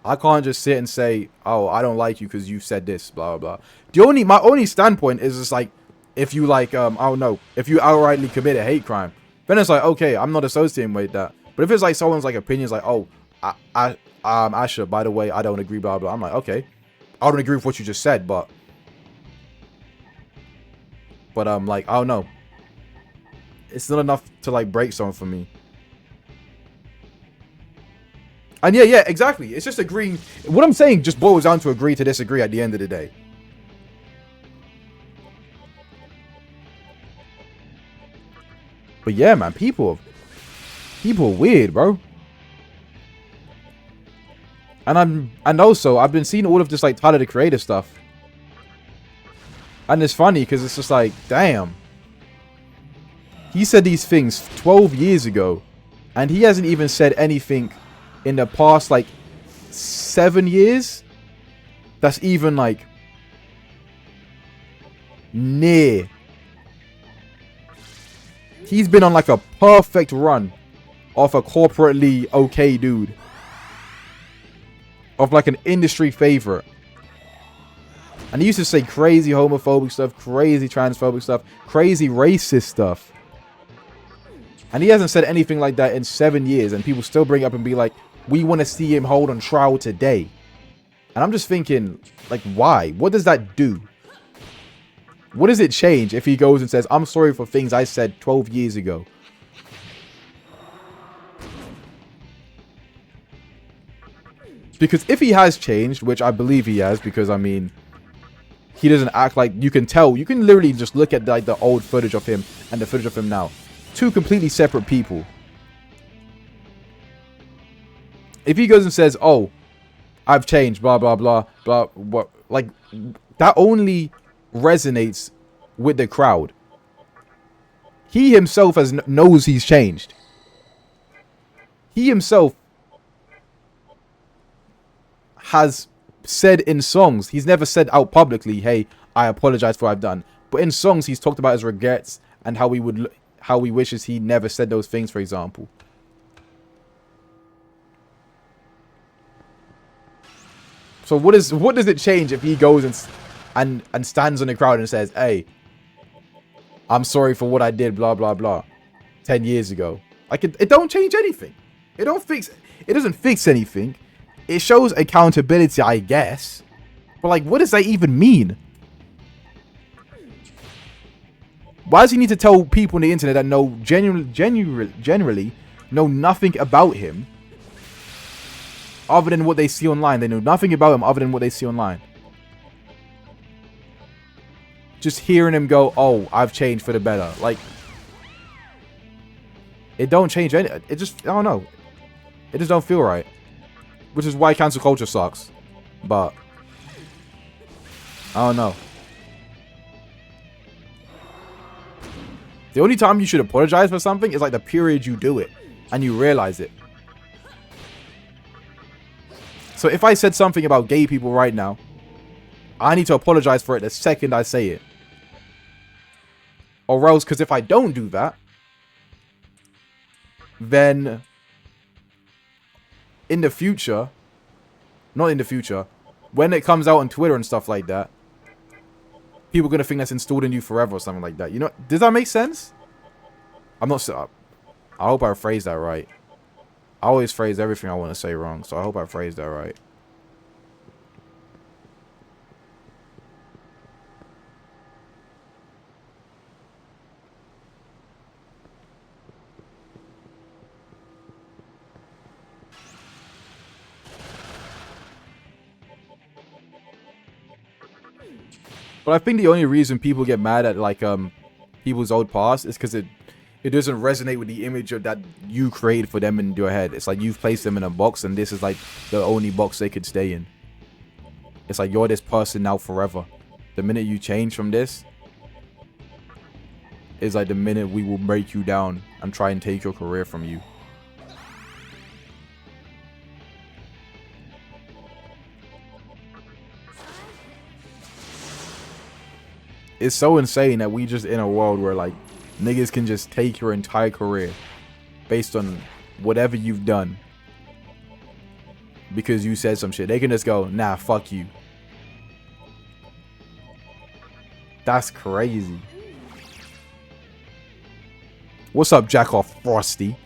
I can't just sit and say, oh, I don't like you because you said this, blah blah blah. My only standpoint is just like, if you like I don't know, if you outrightly commit a hate crime, then it's like, okay, I'm not associating with that. But if it's like someone's like opinions like, oh, Asha, by the way, I don't agree, blah blah. I'm like, okay, I don't agree with what you just said, but like, I don't know, it's not enough to like break someone for me. And yeah, exactly. It's just agreeing. What I'm saying just boils down to agree to disagree at the end of the day. But yeah, man, people are weird, bro. And also I've been seeing all of this like Tyler the Creator stuff. And it's funny because it's just like, damn. He said these things 12 years ago, and he hasn't even said anything in the past like 7 years that's even like near. He's been on like a perfect run of a corporately okay dude, of like an industry favorite. And he used to say crazy homophobic stuff, crazy transphobic stuff, crazy racist stuff. And he hasn't said anything like that in 7 years, and people still bring it up and be like, we want to see him hold on trial today. And I'm just thinking, like, why? What does that do? What does it change if he goes and says, I'm sorry for things I said 12 years ago? Because if he has changed, which I believe he has, because, I mean, he doesn't act like, you can tell, you can literally just look at like the old footage of him and the footage of him now. Two completely separate people. If he goes and says, oh, I've changed, blah, blah, blah, blah, what, like, that only resonates with the crowd. He himself knows he's changed. He himself has said in songs, he's never said out publicly, hey, I apologize for what I've done. But in songs, he's talked about his regrets and how he wishes he never said those things, for example. So what does it change if he goes and stands in the crowd and says, hey, I'm sorry for what I did, blah, blah, blah, 10 years ago. Like, it don't change anything. It don't fix It doesn't fix anything. It shows accountability, I guess. But like, what does that even mean? Why does he need to tell people on the internet that know generally know nothing about him other than what they see online? They know nothing about him other than what they see online. Just hearing him go, oh, I've changed for the better. Like, it don't change any. It just, I don't know. It just don't feel right. Which is why cancel culture sucks. But I don't know. The only time you should apologize for something is like the period you do it and you realize it. So if I said something about gay people right now, I need to apologize for it the second I say it. Or else, because if I don't do that, then in the future, not in the future, when it comes out on Twitter and stuff like that, people are going to think that's installed in you forever or something like that. You know, does that make sense? I'm not sure. I hope I phrased that right. I always phrase everything I want to say wrong, so I hope I phrased that right. But I think the only reason people get mad at like people's old past is because it doesn't resonate with the image of that you created for them in your head. It's like you've placed them in a box and this is like the only box they could stay in. It's like you're this person now forever. The minute you change from this is like the minute we will break you down and try and take your career from you. It's so insane that we just in a world where like niggas can just take your entire career based on whatever you've done because you said some shit. They can just go, nah, fuck you. That's crazy. What's up, Jack off Frosty?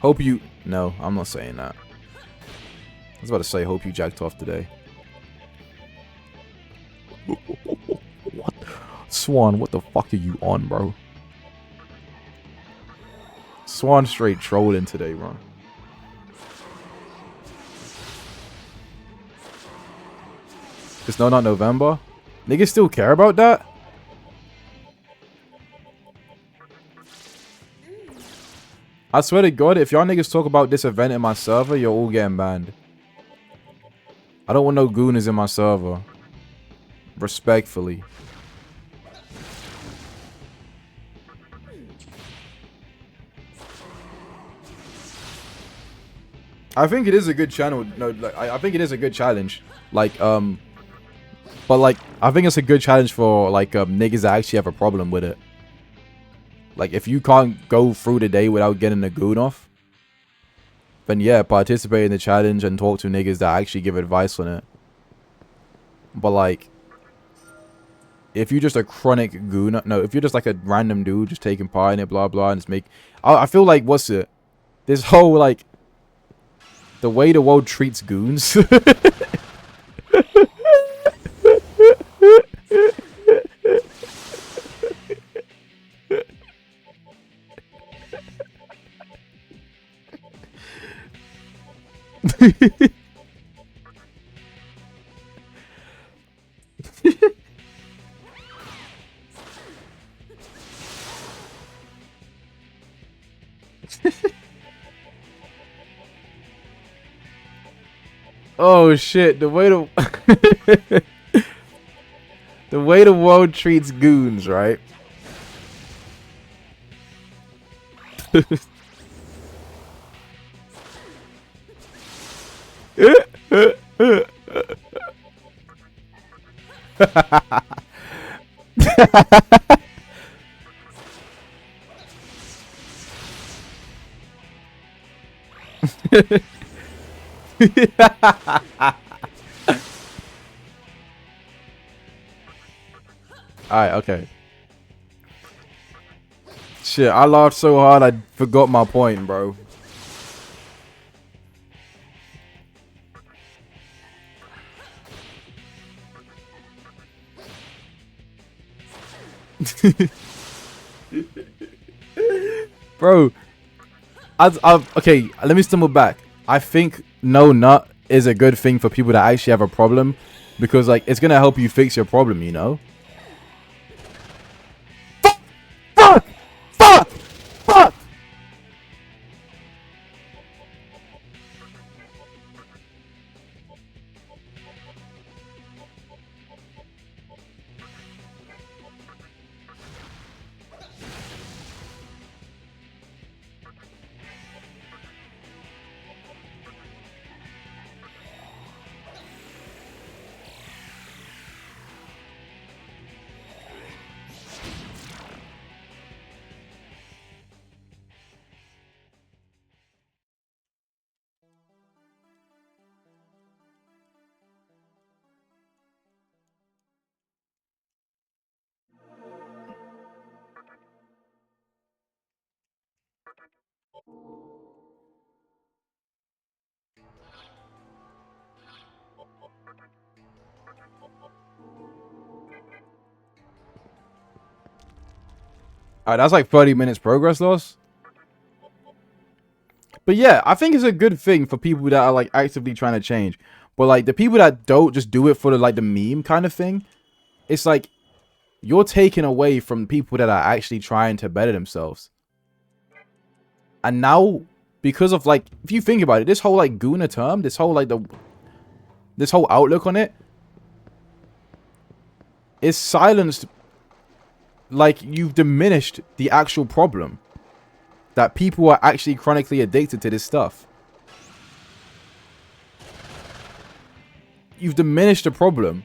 Hope you... No, I'm not saying that. I was about to say, hope you jacked off today. What? Swan, what the fuck are you on, bro? Swan straight trolling today, bro. It's not November? Niggas still care about that? I swear to God, if y'all niggas talk about this event in my server, you're all getting banned. I don't want no gooners in my server. Respectfully. I think it is a good channel. No, like, I think it is a good challenge. Like, but like, I think it's a good challenge for like niggas that actually have a problem with it. Like, if you can't go through the day without getting a goon off, then yeah, participate in the challenge and talk to niggas that actually give advice on it. But like, if you're just a chronic goon, no, if you're just like a random dude just taking part in it, blah blah, and just make, I feel like, what's it? This whole like, the way the world treats goons. Oh shit, the way the the way the world treats goons, right? Alright, okay. Shit, I laughed so hard I forgot my point, bro. Bro, okay, let me stumble back. I think no nut is a good thing for people that actually have a problem, because like it's gonna help you fix your problem, you know. Fuck! Fuck! Fuck! Alright, that's like 30 minutes progress loss. But yeah, I think it's a good thing for people that are like actively trying to change. But like the people that don't just do it for the like the meme kind of thing, it's like you're taking away from people that are actually trying to better themselves. And now, because of like, if you think about it, this whole like Guna term, this whole like this whole outlook on it is silenced. Like, you've diminished the actual problem. That people are actually chronically addicted to this stuff. You've diminished the problem.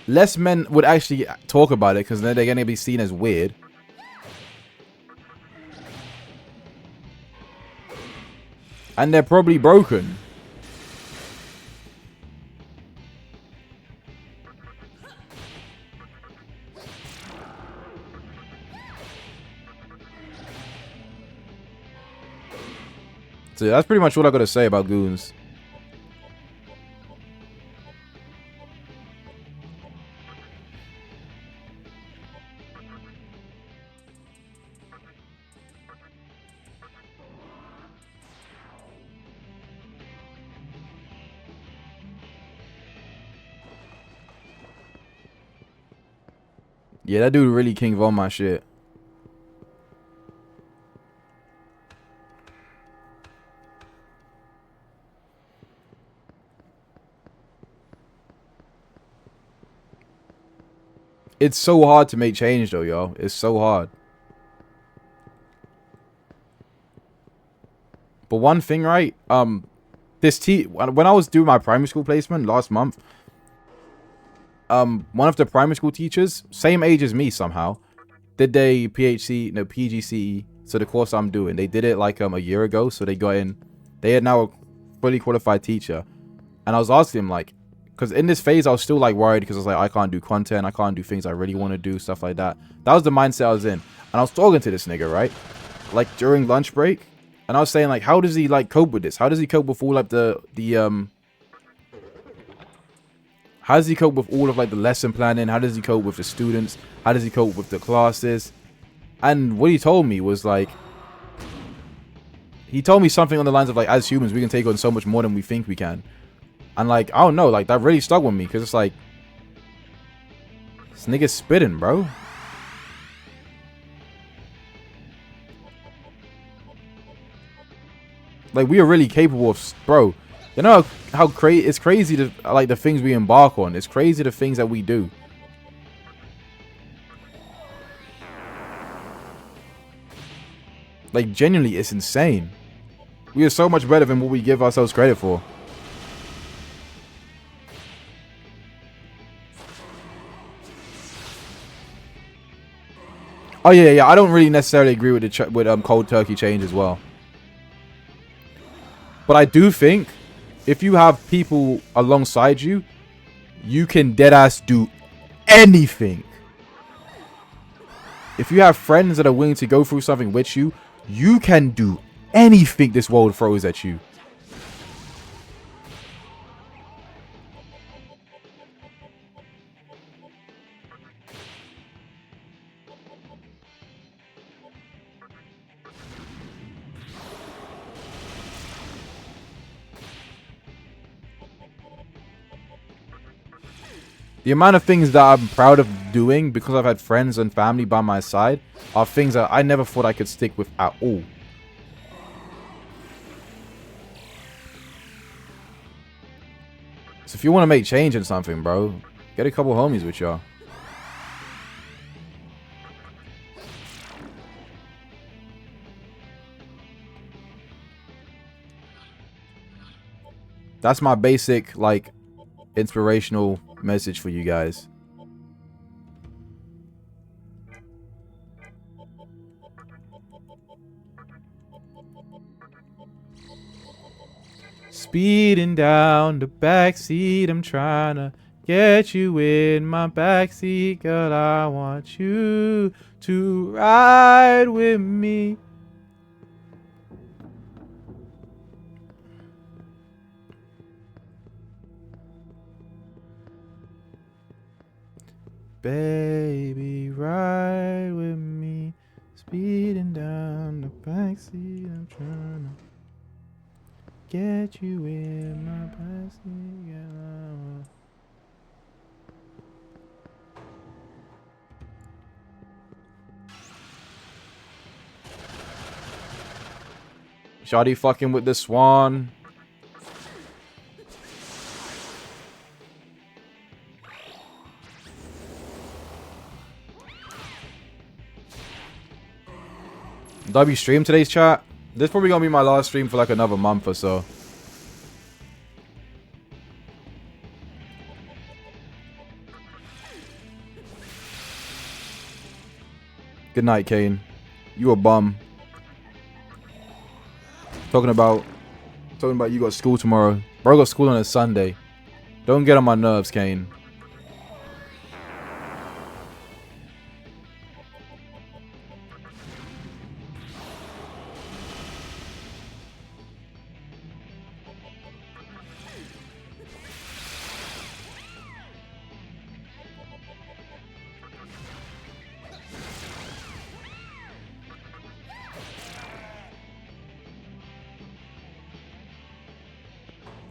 Less men would actually talk about it because then they're going to be seen as weird. And they're probably broken. So that's pretty much what I got to say about goons. Yeah, that dude really King Von my shit. It's so hard to make change though, yo. It's so hard. But one thing, right? When I was doing my primary school placement last month, one of the primary school teachers, same age as me somehow, did they PGCE, so the course I'm doing. They did it like a year ago, so they got in. They are now a fully qualified teacher. And I was asking him like, because in this phase I was still like worried because I was like, I can't do content, I can't do things I really want to do, stuff like that. That was the mindset I was in. And I was talking to this nigga, right? Like during lunch break. And I was saying like, how does he like cope with this? How does he cope with all like how does he cope with all of like the lesson planning? How does he cope with the students? How does he cope with the classes? And what he told me was like, he told me something on the lines of like, as humans, we can take on so much more than we think we can. And like, I don't know, like that really stuck with me because it's like, this nigga's spitting, bro. Like, we are really capable of, bro. You know how crazy, it's crazy to like the things we embark on. It's crazy the things that we do. Like, genuinely, it's insane. We are so much better than what we give ourselves credit for. Oh yeah. I don't really necessarily agree with the cold turkey change as well. But I do think if you have people alongside you, you can deadass do anything. If you have friends that are willing to go through something with you, you can do anything this world throws at you. The amount of things that I'm proud of doing because I've had friends and family by my side are things that I never thought I could stick with at all. So if you want to make change in something, bro, get a couple homies with y'all. That's my basic, like, inspirational message for you guys. Speeding down the backseat, I'm trying to get you in my backseat, girl. I want you to ride with me. Baby, ride with me. Speeding down the backseat, I'm trying to get you in my backseat, girl. Shawty fucking with the swan. W stream today's chat. This probably gonna be my last stream for like another month or so. Good night, Kane. You a bum. Talking about you got school tomorrow. Bro got school on a Sunday. Don't get on my nerves, Kane.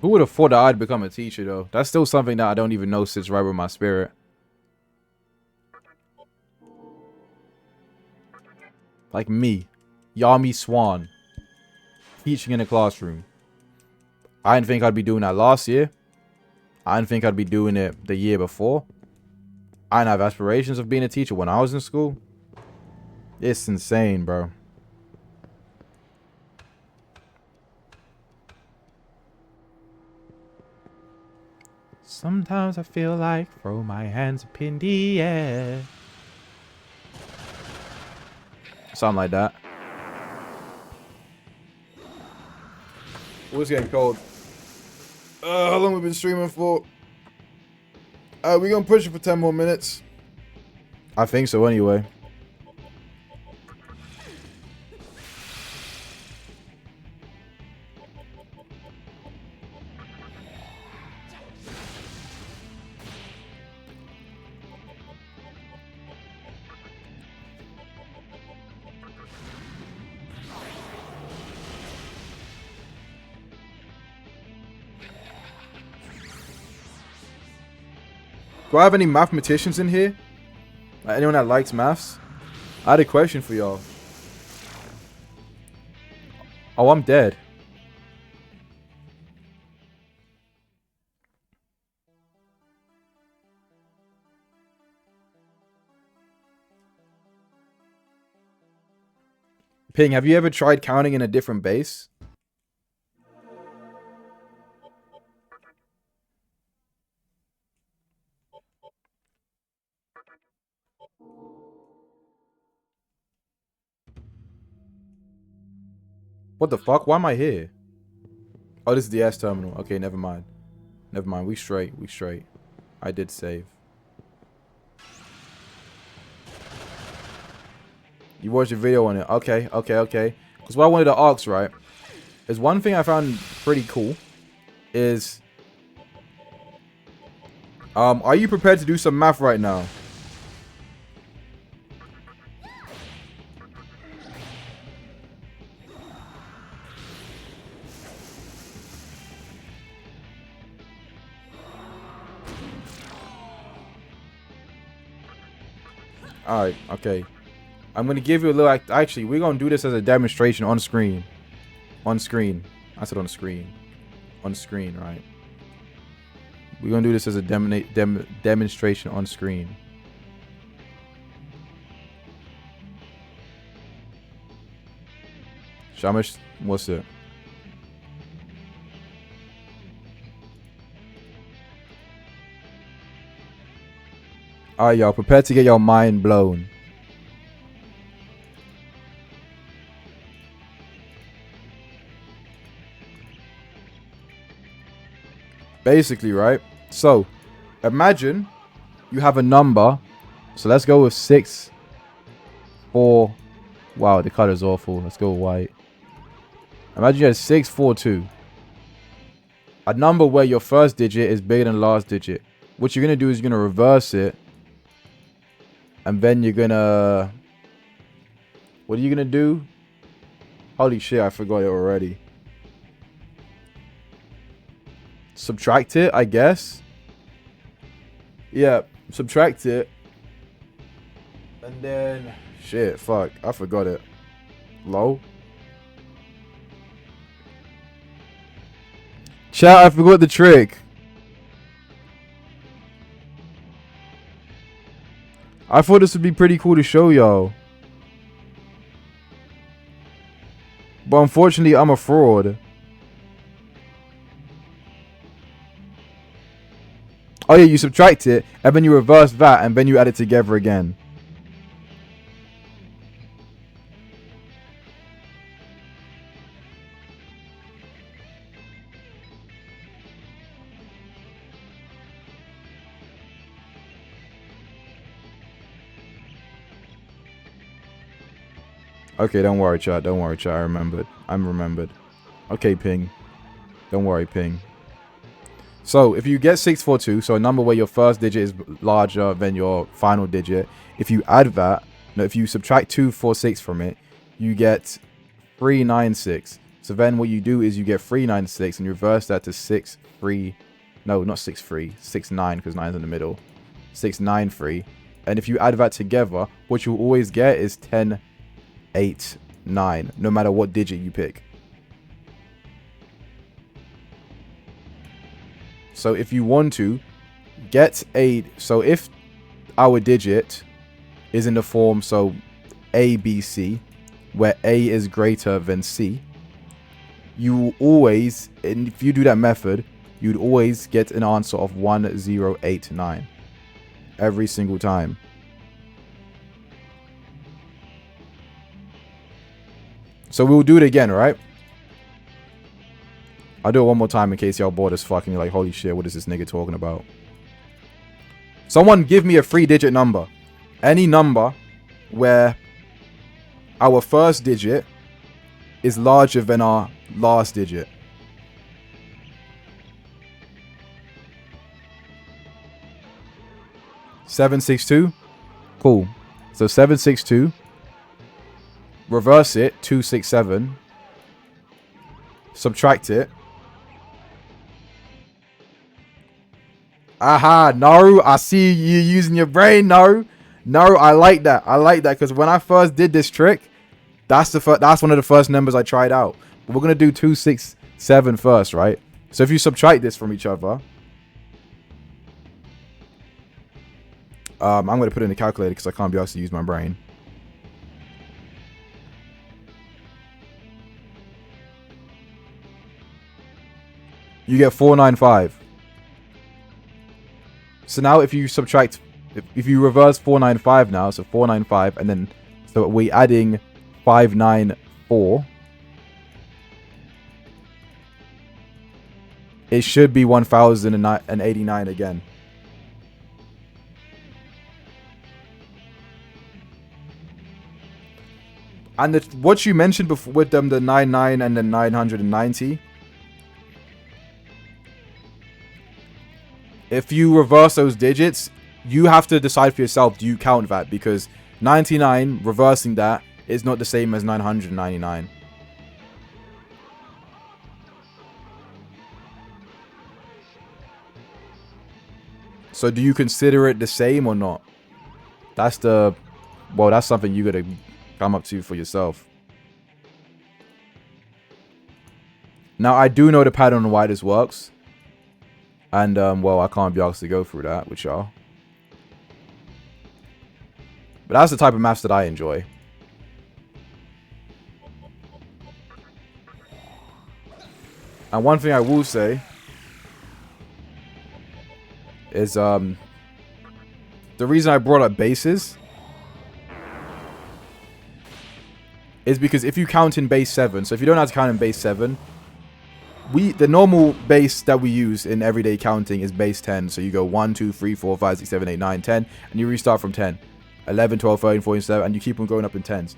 Who would have thought that I'd become a teacher, though? That's still something that I don't even know sits right with my spirit. Like me, Yami Swan, teaching in a classroom. I didn't think I'd be doing that last year. I didn't think I'd be doing it the year before. I didn't have aspirations of being a teacher when I was in school. It's insane, bro. Sometimes I feel like throw my hands up in the air. Something like that. Oh, it's getting cold. How long have we been streaming for? We're gonna push it for 10 more minutes. I think so anyway. Do I have any mathematicians in here? Like anyone that likes maths? I had a question for y'all. Oh, I'm dead. Ping, have you ever tried counting in a different base? What the fuck? Why am I here? Oh, this is the S terminal. Okay, never mind. Never mind. We straight. We straight. I did save. You watched a video on it. Okay, okay, okay. Because what I wanted to ask, right, is one thing I found pretty cool is... are you prepared to do some math right now? Alright, okay. I'm gonna give you a little... Actually, we're gonna do this as a demonstration on screen. On screen. I said on screen. On screen, right? We're gonna do this as a demonstration on screen. Shamish, what's it? Alright, y'all. Prepare to get your mind blown. Basically, right? So, imagine you have a number. So, let's go with 6, 4. Wow, the color is awful. Let's go with white. Imagine you had 6, 4, 2. A number where your first digit is bigger than last digit. What you're going to do is you're going to reverse it. And then you're going to... What are you going to do? Holy shit, I forgot it already. Subtract it, I guess. Yeah, subtract it. And then... Shit, fuck. I forgot it. Low. Chat, I forgot the trick. I thought this would be pretty cool to show y'all. But unfortunately, I'm a fraud. Oh yeah, you subtract it, and then you reverse that, and then you add it together again. Okay, don't worry, chat. Don't worry, chat. I remembered. I'm remembered. Okay, Ping. Don't worry, Ping. So, if you get 642, so a number where your first digit is larger than your final digit, if you add that, no, if you subtract 246 from it, you get 396. So then what you do is you get 396 and you reverse that to 63. No, not 63. 69, because 9's in the middle. 693. And if you add that together, what you'll always get is 1089, no matter what digit you pick. So if you want to get so if our digit is in the form, so A, B, C, where A is greater than C, you always, and if you do that method, you'd always get an answer of 1089 every single time. So we'll do it again, right? I'll do it one more time in case y'all bored as fuck and you're like, holy shit, what is this nigga talking about? Someone give me a 3-digit number. Any number where our first digit is larger than our last digit. $762. Cool. So 762. Reverse it. 267. Subtract it. Aha, Naru, I see you using your brain, Naru. Naru, I like that. I like that because when I first did this trick, that's one of the first numbers I tried out. But we're gonna do 267 first, right? So if you subtract this from each other, I'm gonna put it in the calculator because I can't be asked to use my brain. You get 495. So now if you subtract, if you reverse 495 now, so 495, and then, so we're adding 594. It should be 1089 again. And what you mentioned before with them, the 99 and the 990. If you reverse those digits, you have to decide for yourself, do you count that? Because 99, reversing that, is not the same as 999. So do you consider it the same or not? That's the Well, that's something you gotta come up to for yourself. Now, I do know the pattern on why this works. And, well, I can't be asked to go through that with y'all. But that's the type of maths that I enjoy. And one thing I will say is, the reason I brought up bases is because if you count in base 7, so if you don't have to count in base 7, the normal base that we use in everyday counting is base 10. So you go 1, 2, 3, 4, 5, 6, 7, 8, 9, 10, and you restart from 10. 11, 12, 13, 14, 7, and you keep on going up in 10s.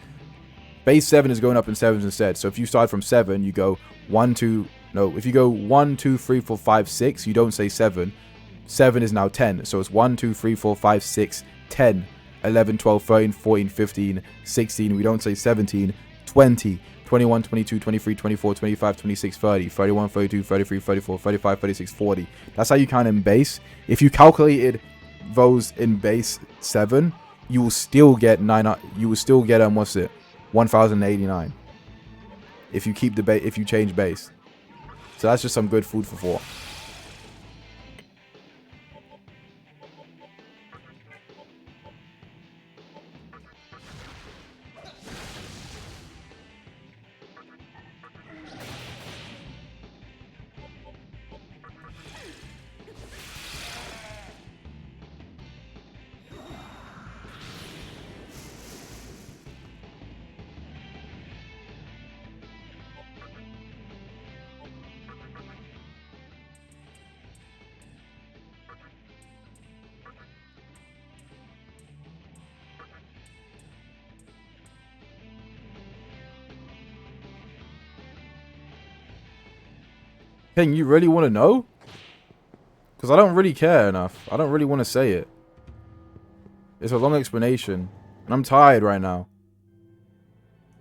Base 7 is going up in 7s instead. So if you start from 7, you go 1, 2, no, if you go 1, 2, 3, 4, 5, 6, you don't say 7. 7 is now 10. So it's 1, 2, 3, 4, 5, 6, 10, 11, 12, 13, 14, 15, 16. We don't say 17, 20, 21, 22, 23, 24, 25, 26, 30, 31, 32, 33, 34, 35, 36, 40. That's how you count in base. If you calculated those in base 7, you will still get 1089 if you keep the base, if you change base. So that's just some good food for thought. King, you really want to know? Because I don't really care enough. I don't really want to say it. It's a long explanation. And I'm tired right now.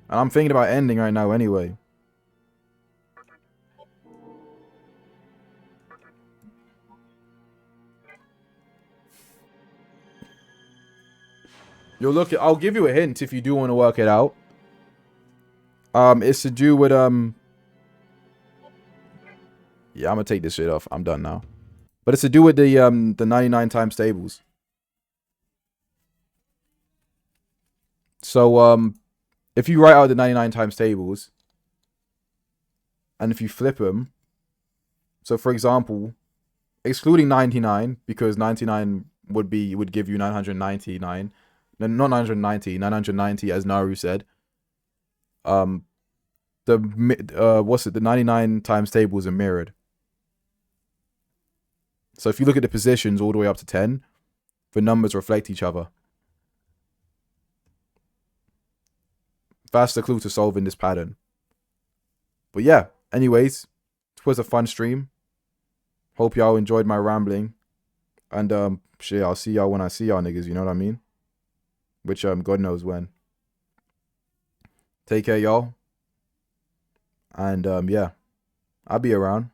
And I'm thinking about ending right now anyway. You'll look at, I'll give you a hint if you do want to work it out. It's to do with, yeah, I'm gonna take this shit off. I'm done now. But it's to do with the 99 times tables. So, if you write out the 99 times tables, and if you flip them, so for example, excluding 99, because 99 would give you 999. No, not 990, 990 as Naru said. The 99 times tables are mirrored. So if you look at the positions all the way up to 10, the numbers reflect each other. That's the clue to solving this pattern. But yeah, anyways, it was a fun stream. Hope y'all enjoyed my rambling. And shit, I'll see y'all when I see y'all niggas, you know what I mean? Which God knows when. Take care, y'all. And yeah, I'll be around.